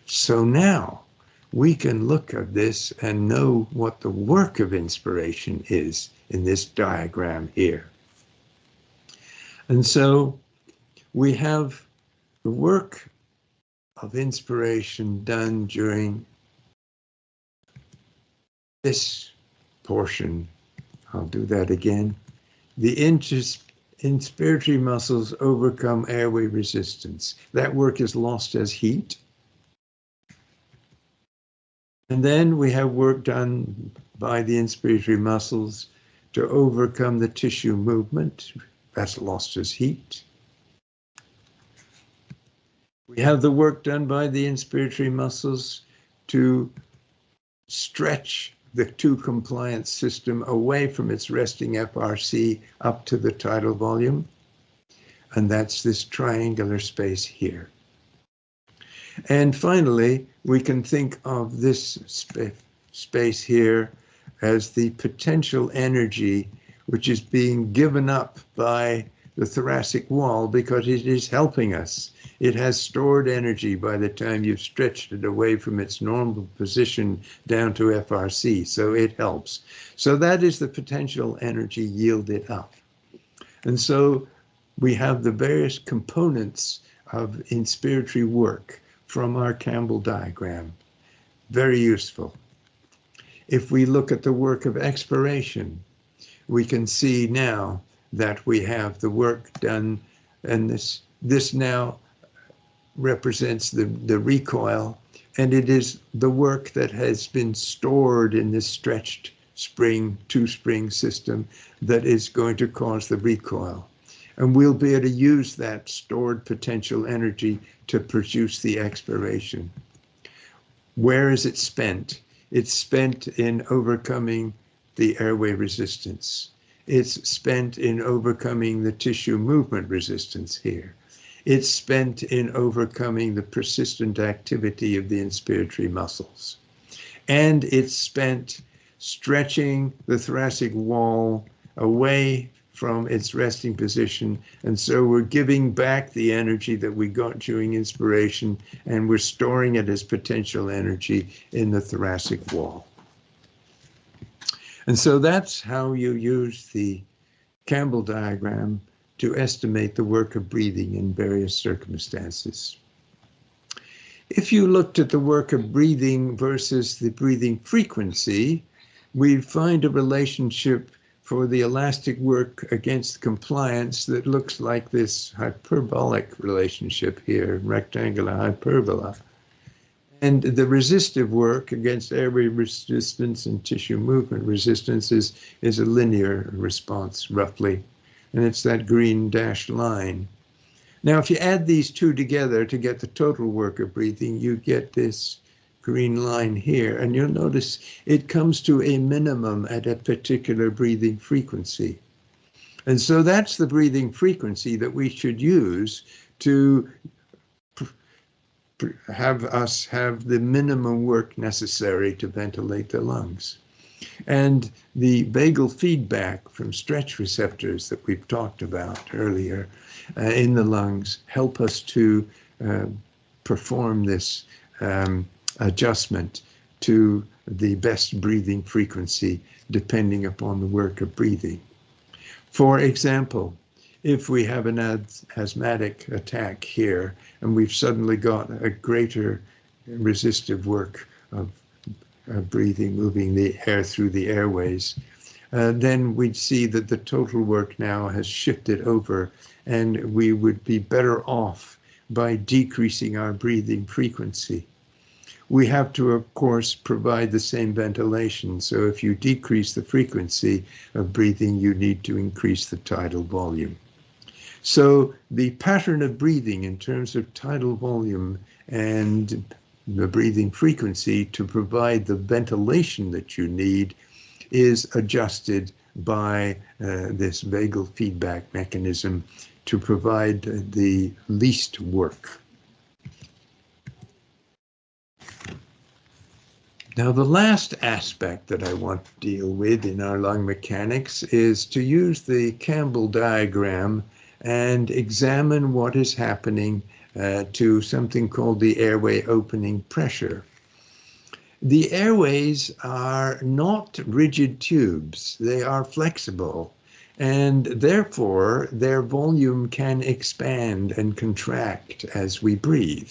So now we can look at this and know what the work of inspiration is in this diagram here. And so we have the work of inspiration done during this portion. I'll do that again. The inspiratory muscles overcome airway resistance. That work is lost as heat. And then we have work done by the inspiratory muscles to overcome the tissue movement. That's lost as heat. We have the work done by the inspiratory muscles to stretch the two-compliance system away from its resting FRC up to the tidal volume. And that's this triangular space here. And finally, we can think of this space here as the potential energy which is being given up by the thoracic wall because it is helping us. It has stored energy by the time you've stretched it away from its normal position down to FRC, so it helps. So that is the potential energy yielded up. And so we have the various components of inspiratory work from our Campbell diagram. Very useful. If we look at the work of expiration, we can see now that we have the work done, and this now represents the recoil, and it is the work that has been stored in this stretched spring, two-spring system that is going to cause the recoil. And we'll be able to use that stored potential energy to produce the expiration. Where is it spent? It's spent in overcoming the airway resistance. It's spent in overcoming the tissue movement resistance here. It's spent in overcoming the persistent activity of the inspiratory muscles. And it's spent stretching the thoracic wall away from its resting position. And so we're giving back the energy that we got during inspiration, and we're storing it as potential energy in the thoracic wall. And so that's how you use the Campbell diagram to estimate the work of breathing in various circumstances. If you looked at the work of breathing versus the breathing frequency, we'd find a relationship for the elastic work against compliance that looks like this hyperbolic relationship here, rectangular hyperbola. And the resistive work against airway resistance and tissue movement resistance is a linear response, roughly. And it's that green dashed line. Now, if you add these two together to get the total work of breathing, you get this green line here. And you'll notice it comes to a minimum at a particular breathing frequency. And so that's the breathing frequency that we should use to have us have the minimum work necessary to ventilate the lungs. And the vagal feedback from stretch receptors that we've talked about earlier in the lungs help us to perform this adjustment to the best breathing frequency depending upon the work of breathing. For example, if we have an asthmatic attack here and we've suddenly got a greater resistive work of breathing, moving the air through the airways, then we'd see that the total work now has shifted over, and we would be better off by decreasing our breathing frequency. We have to, of course, provide the same ventilation. So if you decrease the frequency of breathing, you need to increase the tidal volume. So the pattern of breathing in terms of tidal volume and the breathing frequency to provide the ventilation that you need is adjusted by this vagal feedback mechanism to provide the least work. Now, the last aspect that I want to deal with in our lung mechanics is to use the Campbell diagram and examine what is happening to something called the airway opening pressure. The airways are not rigid tubes, they are flexible, and therefore their volume can expand and contract as we breathe.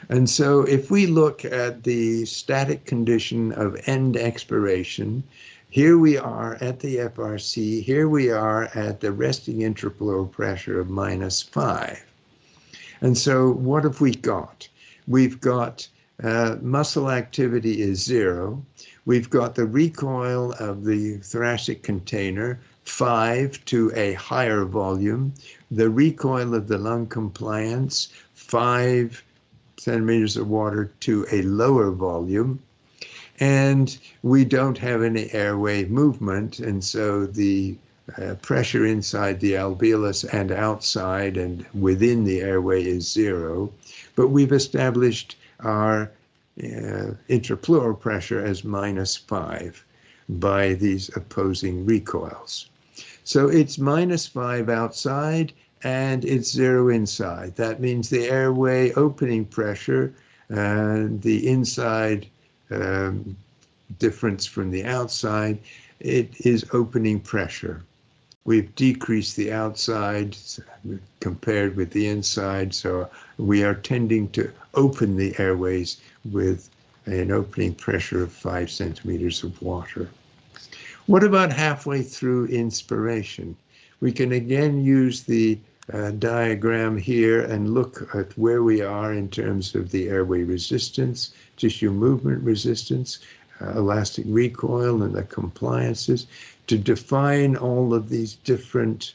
And so if we look at the static condition of end expiration, here we are at the FRC, here we are at the resting intrapleural pressure of -5. And so what have we got? We've got muscle activity is 0. We've got the recoil of the thoracic container, 5 to a higher volume. The recoil of the lung compliance, 5 centimeters of water to a lower volume. And we don't have any airway movement, and so the pressure inside the alveolus and outside and within the airway is 0. But we've established our intrapleural pressure as -5 by these opposing recoils. So it's -5 outside and it's 0 inside. That means the airway opening pressure, the inside difference from the outside, it is opening pressure. We've decreased the outside compared with the inside, so we are tending to open the airways with an opening pressure of 5 centimeters of water. What about halfway through inspiration? We can again use the diagram here and look at where we are in terms of the airway resistance, tissue movement resistance, elastic recoil, and the compliances to define all of these different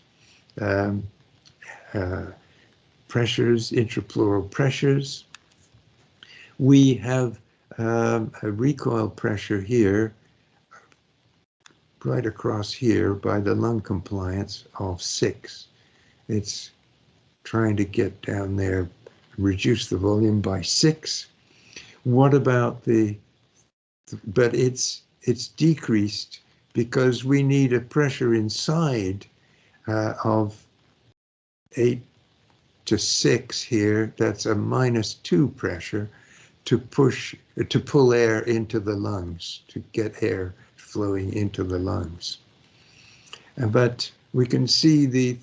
pressures, intrapleural pressures. We have a recoil pressure here, right across here by the lung compliance of 6. It's trying to get down there, reduce the volume by 6. What about but it's decreased because we need a pressure inside of 8 to 6 here. That's a -2 pressure to pull air into the lungs, to get air flowing into the lungs. But we can see the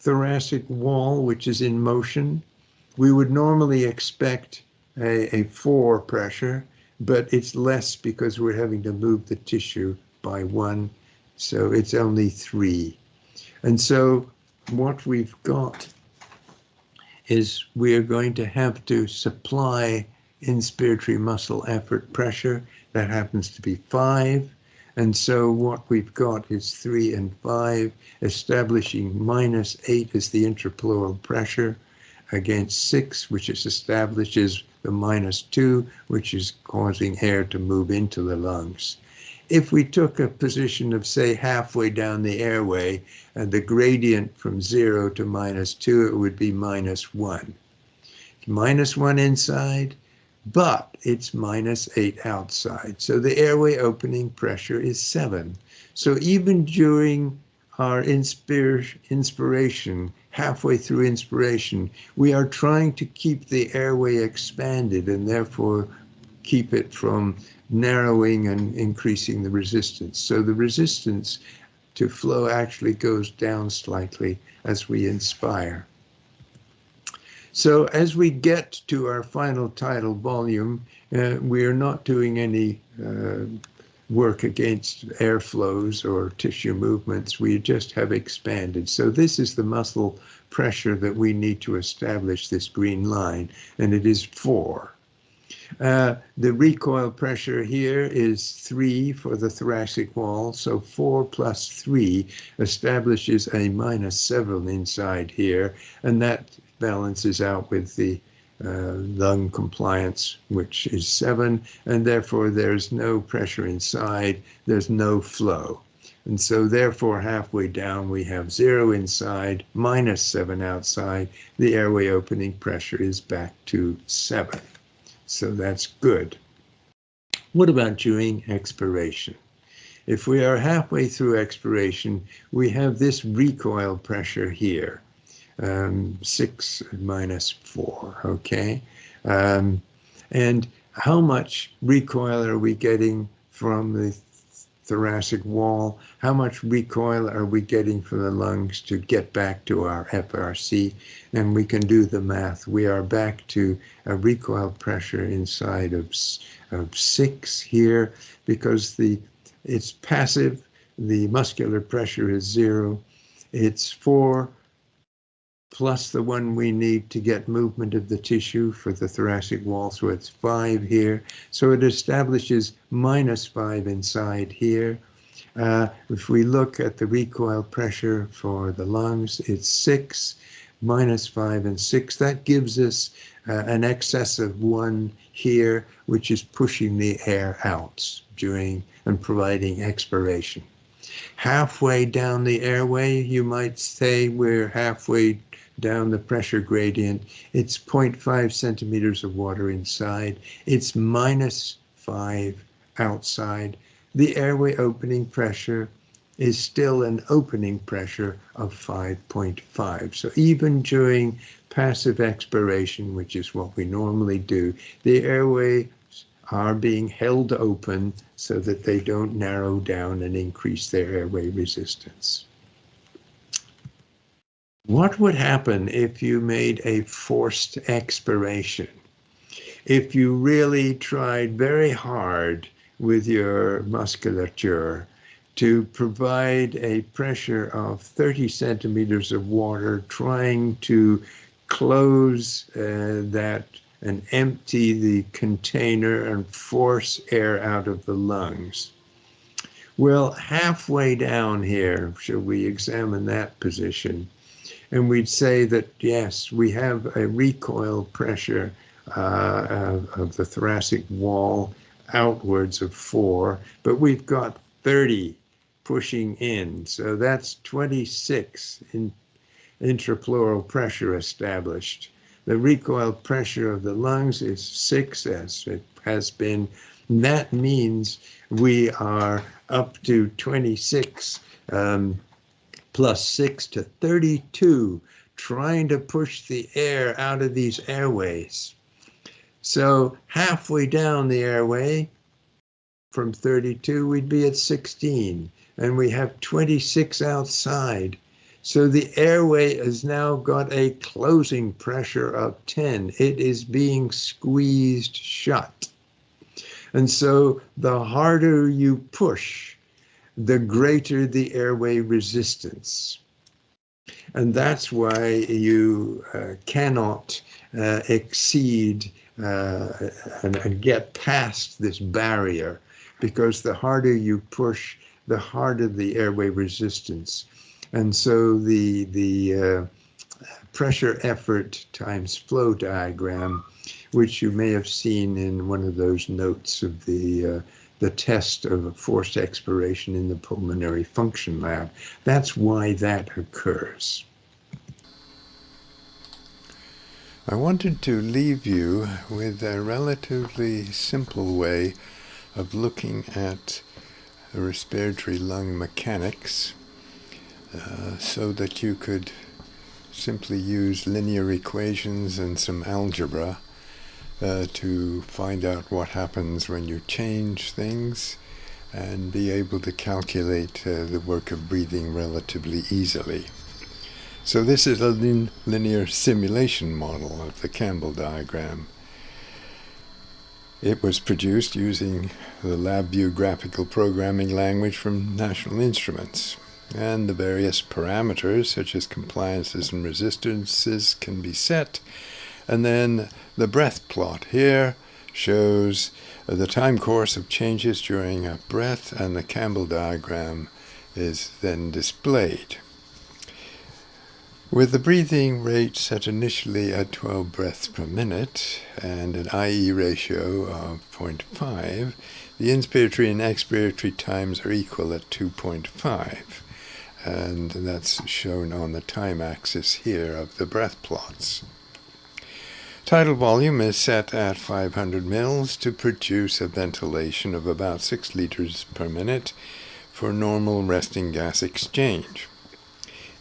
thoracic wall, which is in motion. We would normally expect a 4 pressure, but it's less because we're having to move the tissue by 1, so it's only 3. And so what we've got is we are going to have to supply inspiratory muscle effort pressure. That happens to be 5. And so what we've got is 3 and 5, establishing -8 as the intrapleural pressure against 6, which establishes the -2, which is causing air to move into the lungs. If we took a position of, say, halfway down the airway, and the gradient from 0 to -2, it would be -1. -1 inside, but it's -8 outside. So the airway opening pressure is 7. So even during our inspiration, halfway through inspiration, we are trying to keep the airway expanded and therefore keep it from narrowing and increasing the resistance. So the resistance to flow actually goes down slightly as we inspire. So as we get to our final tidal volume, we are not doing any work against airflows or tissue movements. We just have expanded. So this is the muscle pressure that we need to establish this green line, and it is 4. The recoil pressure here is 3 for the thoracic wall, so 4 plus 3 establishes a -7 inside here, and that balances out with the lung compliance, which is 7, and therefore there's no pressure inside, there's no flow. And so therefore halfway down we have 0 inside, -7 outside. The airway opening pressure is back to 7. So that's good. What about during expiration? If we are halfway through expiration, we have this recoil pressure here, 6 minus 4, okay? And how much recoil are we getting from the thoracic wall? How much recoil are we getting from the lungs to get back to our FRC? And we can do the math. We are back to a recoil pressure inside of 6 here because it's passive. The muscular pressure is 0. It's 4 plus the one we need to get movement of the tissue for the thoracic wall, so it's 5 here. So it establishes -5 inside here. If we look at the recoil pressure for the lungs, it's 6, -5 and 6. That gives us an excess of 1 here, which is pushing the air out during and providing expiration. Halfway down the airway, you might say we're halfway down the pressure gradient. It's 0.5 centimeters of water inside. It's -5 outside. The airway opening pressure is still an opening pressure of 5.5. So even during passive expiration, which is what we normally do, the airways are being held open so that they don't narrow down and increase their airway resistance. What would happen if you made a forced expiration? If you really tried very hard with your musculature to provide a pressure of 30 centimeters of water, trying to close that and empty the container and force air out of the lungs. Well, halfway down here, shall we examine that position? And we'd say that, yes, we have a recoil pressure of the thoracic wall outwards of 4, but we've got 30 pushing in. So that's 26 in intrapleural pressure established. The recoil pressure of the lungs is 6, as it has been. And that means we are up to 26 plus 6 to 32, trying to push the air out of these airways. So halfway down the airway, from 32, we'd be at 16, and we have 26 outside. So the airway has now got a closing pressure of 10. It is being squeezed shut. And so the harder you push, the greater the airway resistance. And that's why you cannot exceed and get past this barrier, because the harder you push, the harder the airway resistance. And so the pressure effort times flow diagram, which you may have seen in one of those notes of the test of forced expiration in the pulmonary function lab. That's why that occurs. I wanted to leave you with a relatively simple way of looking at respiratory lung mechanics, so that you could simply use linear equations and some algebra to find out what happens when you change things and be able to calculate the work of breathing relatively easily. So this is a linear simulation model of the Campbell diagram. It was produced using the LabVIEW graphical programming language from National Instruments, and the various parameters such as compliances and resistances can be set. And then the breath plot here shows the time course of changes during a breath, and the Campbell diagram is then displayed. With the breathing rate set initially at 12 breaths per minute and an IE ratio of 0.5, the inspiratory and expiratory times are equal at 2.5. And that's shown on the time axis here of the breath plots. Tidal volume is set at 500 mils to produce a ventilation of about 6 liters per minute for normal resting gas exchange.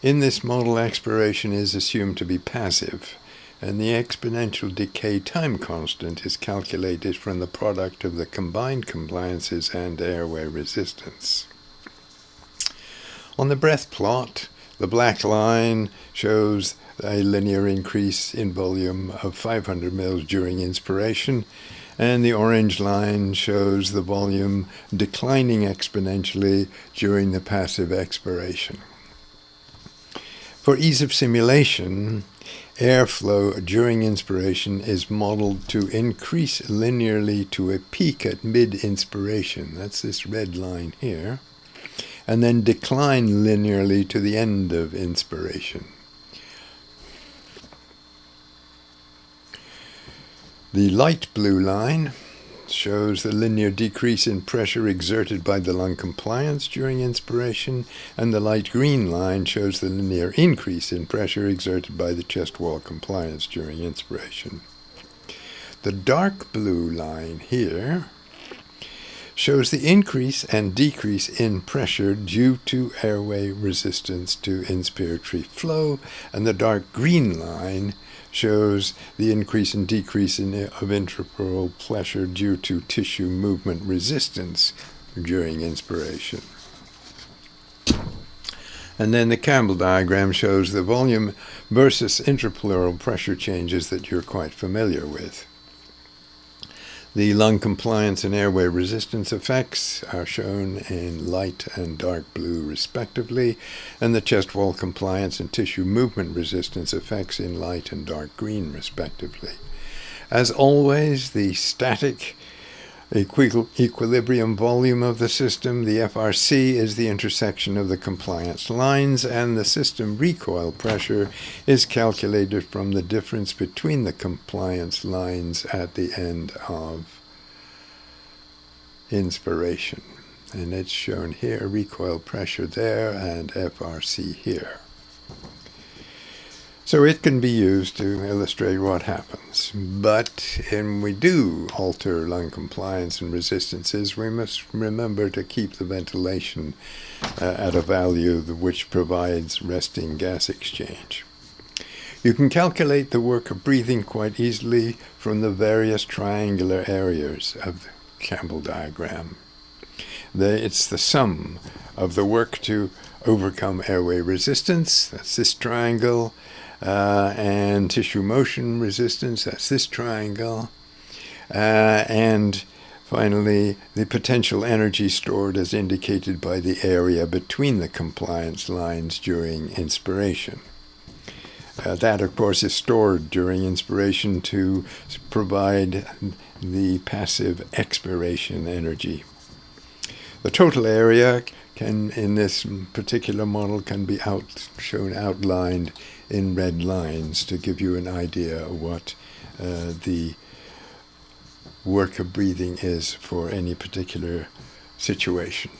In this model, expiration is assumed to be passive, and the exponential decay time constant is calculated from the product of the combined compliances and airway resistance. On the breath plot, the black line shows a linear increase in volume of 500 mils during inspiration, and the orange line shows the volume declining exponentially during the passive expiration. For ease of simulation, airflow during inspiration is modeled to increase linearly to a peak at mid-inspiration, that's this red line here, and then decline linearly to the end of inspiration. The light blue line shows the linear decrease in pressure exerted by the lung compliance during inspiration, and the light green line shows the linear increase in pressure exerted by the chest wall compliance during inspiration. The dark blue line here shows the increase and decrease in pressure due to airway resistance to inspiratory flow, and the dark green line shows the increase and decrease of intrapleural pressure due to tissue movement resistance during inspiration. And then the Campbell diagram shows the volume versus intrapleural pressure changes that you're quite familiar with. The lung compliance and airway resistance effects are shown in light and dark blue respectively, and the chest wall compliance and tissue movement resistance effects in light and dark green respectively. As always, the static equilibrium volume of the system. The FRC is the intersection of the compliance lines, and the system recoil pressure is calculated from the difference between the compliance lines at the end of inspiration. And it's shown here, recoil pressure there and FRC here. So it can be used to illustrate what happens. But when we do alter lung compliance and resistances, we must remember to keep the ventilation at a value which provides resting gas exchange. You can calculate the work of breathing quite easily from the various triangular areas of the Campbell diagram. It's the sum of the work to overcome airway resistance, that's this triangle, and tissue motion resistance, that's this triangle, and finally the potential energy stored as indicated by the area between the compliance lines during inspiration. That, of course, is stored during inspiration to provide the passive expiration energy. The total area in this particular model can be shown outlined in red lines to give you an idea of what the work of breathing is for any particular situation.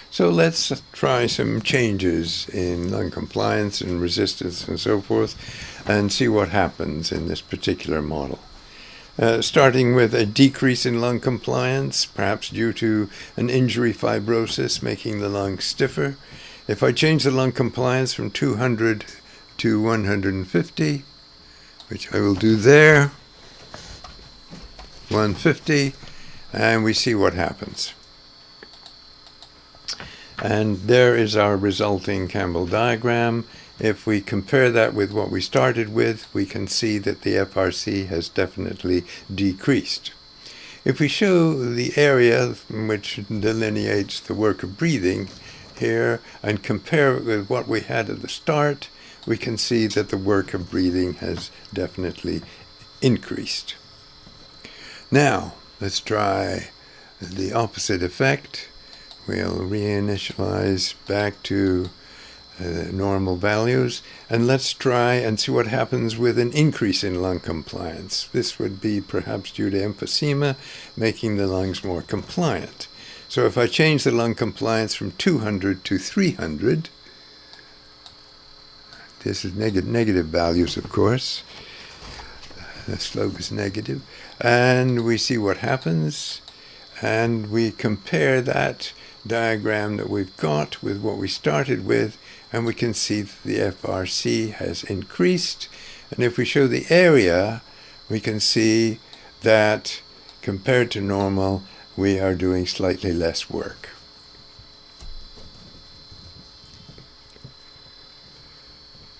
So let's try some changes in lung compliance and resistance and so forth and see what happens in this particular model. Starting with a decrease in lung compliance, perhaps due to an injury fibrosis making the lungs stiffer. If I change the lung compliance from 200 to 150, which I will do there, 150, and we see what happens. And there is our resulting Campbell diagram. If we compare that with what we started with, we can see that the FRC has definitely decreased. If we show the area which delineates the work of breathing here and compare it with what we had at the start, we can see that the work of breathing has definitely increased. Now, let's try the opposite effect. We'll reinitialize back to normal values, and let's try and see what happens with an increase in lung compliance. This would be perhaps due to emphysema, making the lungs more compliant. So if I change the lung compliance from 200 to 300, this is negative values, of course. The slope is negative, and we see what happens, and we compare that diagram that we've got with what we started with, and we can see that the FRC has increased. And if we show the area, we can see that compared to normal, we are doing slightly less work.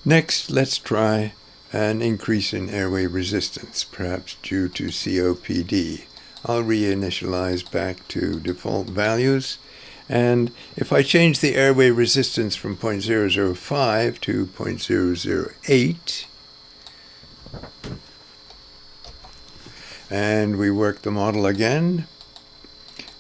Next, let's try an increase in airway resistance, perhaps due to COPD. I'll reinitialize back to default values. And if I change the airway resistance from 0.005 to 0.008, and we work the model again,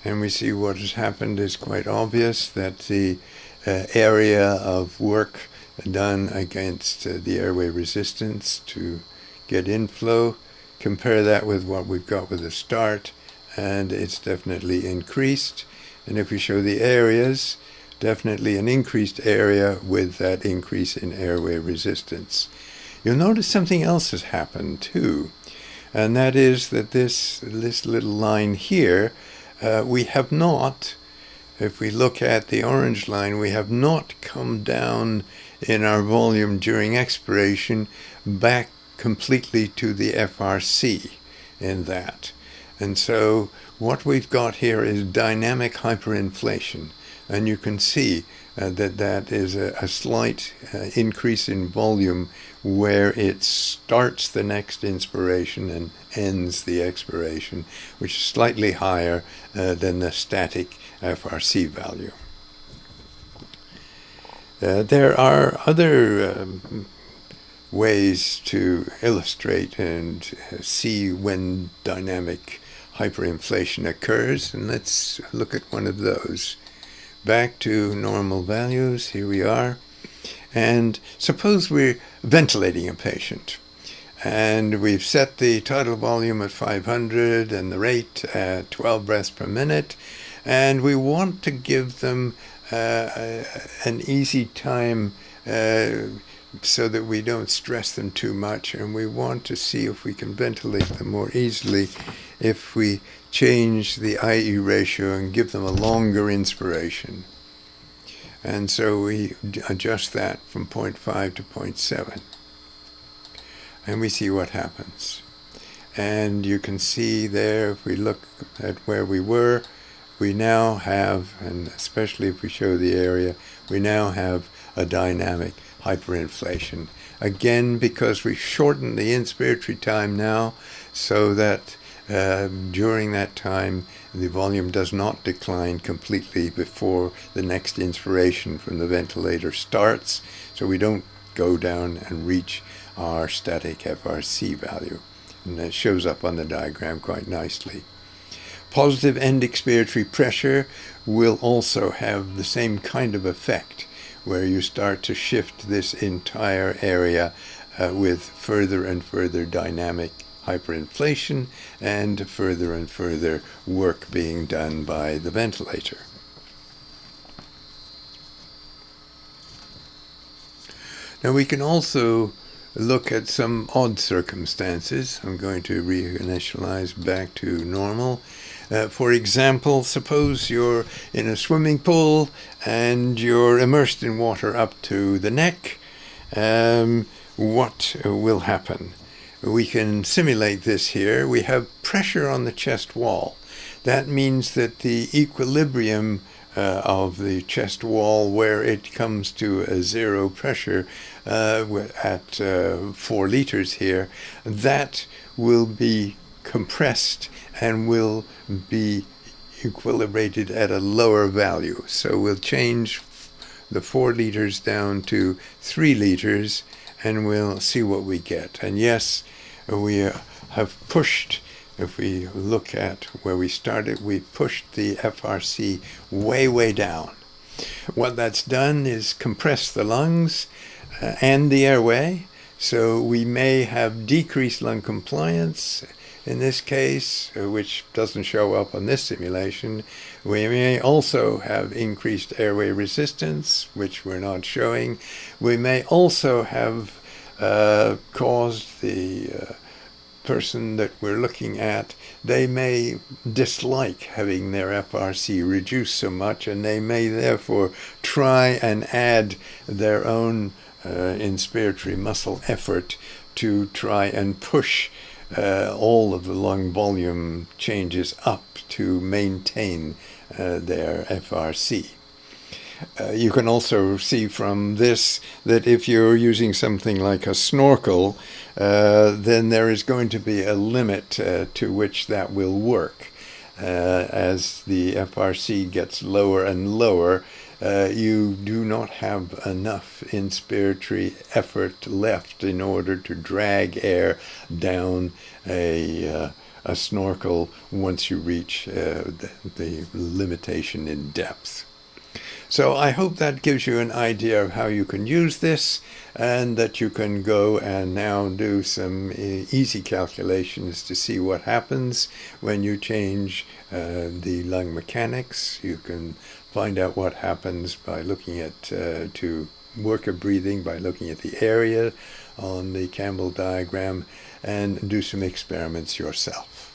and we see what has happened is quite obvious, that the area of work done against the airway resistance to get inflow, compare that with what we've got with the start, and it's definitely increased. And if we show the areas, definitely an increased area with that increase in airway resistance. You'll notice something else has happened too, and that is that this little line here, we have not, if we look at the orange line, we have not come down in our volume during expiration back completely to the FRC in that. And so what we've got here is dynamic hyperinflation, and you can see that is a slight increase in volume where it starts the next inspiration and ends the expiration, which is slightly higher than the static FRC value. There are other ways to illustrate and see when dynamic hyperinflation occurs, and let's look at one of those. Back to normal values, here we are. And suppose we're ventilating a patient, and we've set the tidal volume at 500 and the rate at 12 breaths per minute, and we want to give them an easy time so that we don't stress them too much, and we want to see if we can ventilate them more easily if we change the IE ratio and give them a longer inspiration. And so we adjust that from 0.5 to 0.7. And we see what happens. And you can see there, if we look at where we were, we now have, and especially if we show the area, we now have a dynamic hyperinflation. Again, because we've shortened the inspiratory time now so that during that time the volume does not decline completely before the next inspiration from the ventilator starts, so we don't go down and reach our static FRC value. And that shows up on the diagram quite nicely. Positive end expiratory pressure will also have the same kind of effect, where you start to shift this entire area with further and further dynamic hyperinflation and further and further work being done by the ventilator. Now we can also look at some odd circumstances. I'm going to reinitialize back to normal. For example, suppose you're in a swimming pool and you're immersed in water up to the neck. What will happen? We can simulate this here. We have pressure on the chest wall. That means that the equilibrium of the chest wall, where it comes to a zero pressure at 4 liters here, that will be compressed and will be equilibrated at a lower value. So we'll change the 4 liters down to 3 liters, and we'll see what we get. And yes, we have pushed, if we look at where we started, we pushed the FRC way, way down. What that's done is compress the lungs and the airway, so we may have decreased lung compliance in this case, which doesn't show up on this simulation. We may also have increased airway resistance, which we're not showing. We may also have caused the person that we're looking at, they may dislike having their FRC reduced so much, and they may therefore try and add their own inspiratory muscle effort to try and push all of the lung volume changes up to maintain their FRC. You can also see from this that if you're using something like a snorkel, then there is going to be a limit to which that will work. As the FRC gets lower and lower, you do not have enough inspiratory effort left in order to drag air down a snorkel once you reach the limitation in depth. So I hope that gives you an idea of how you can use this, and that you can go and now do some easy calculations to see what happens when you change the lung mechanics. You can find out what happens by looking at to work of breathing, by looking at the area on the Campbell diagram, and do some experiments yourself.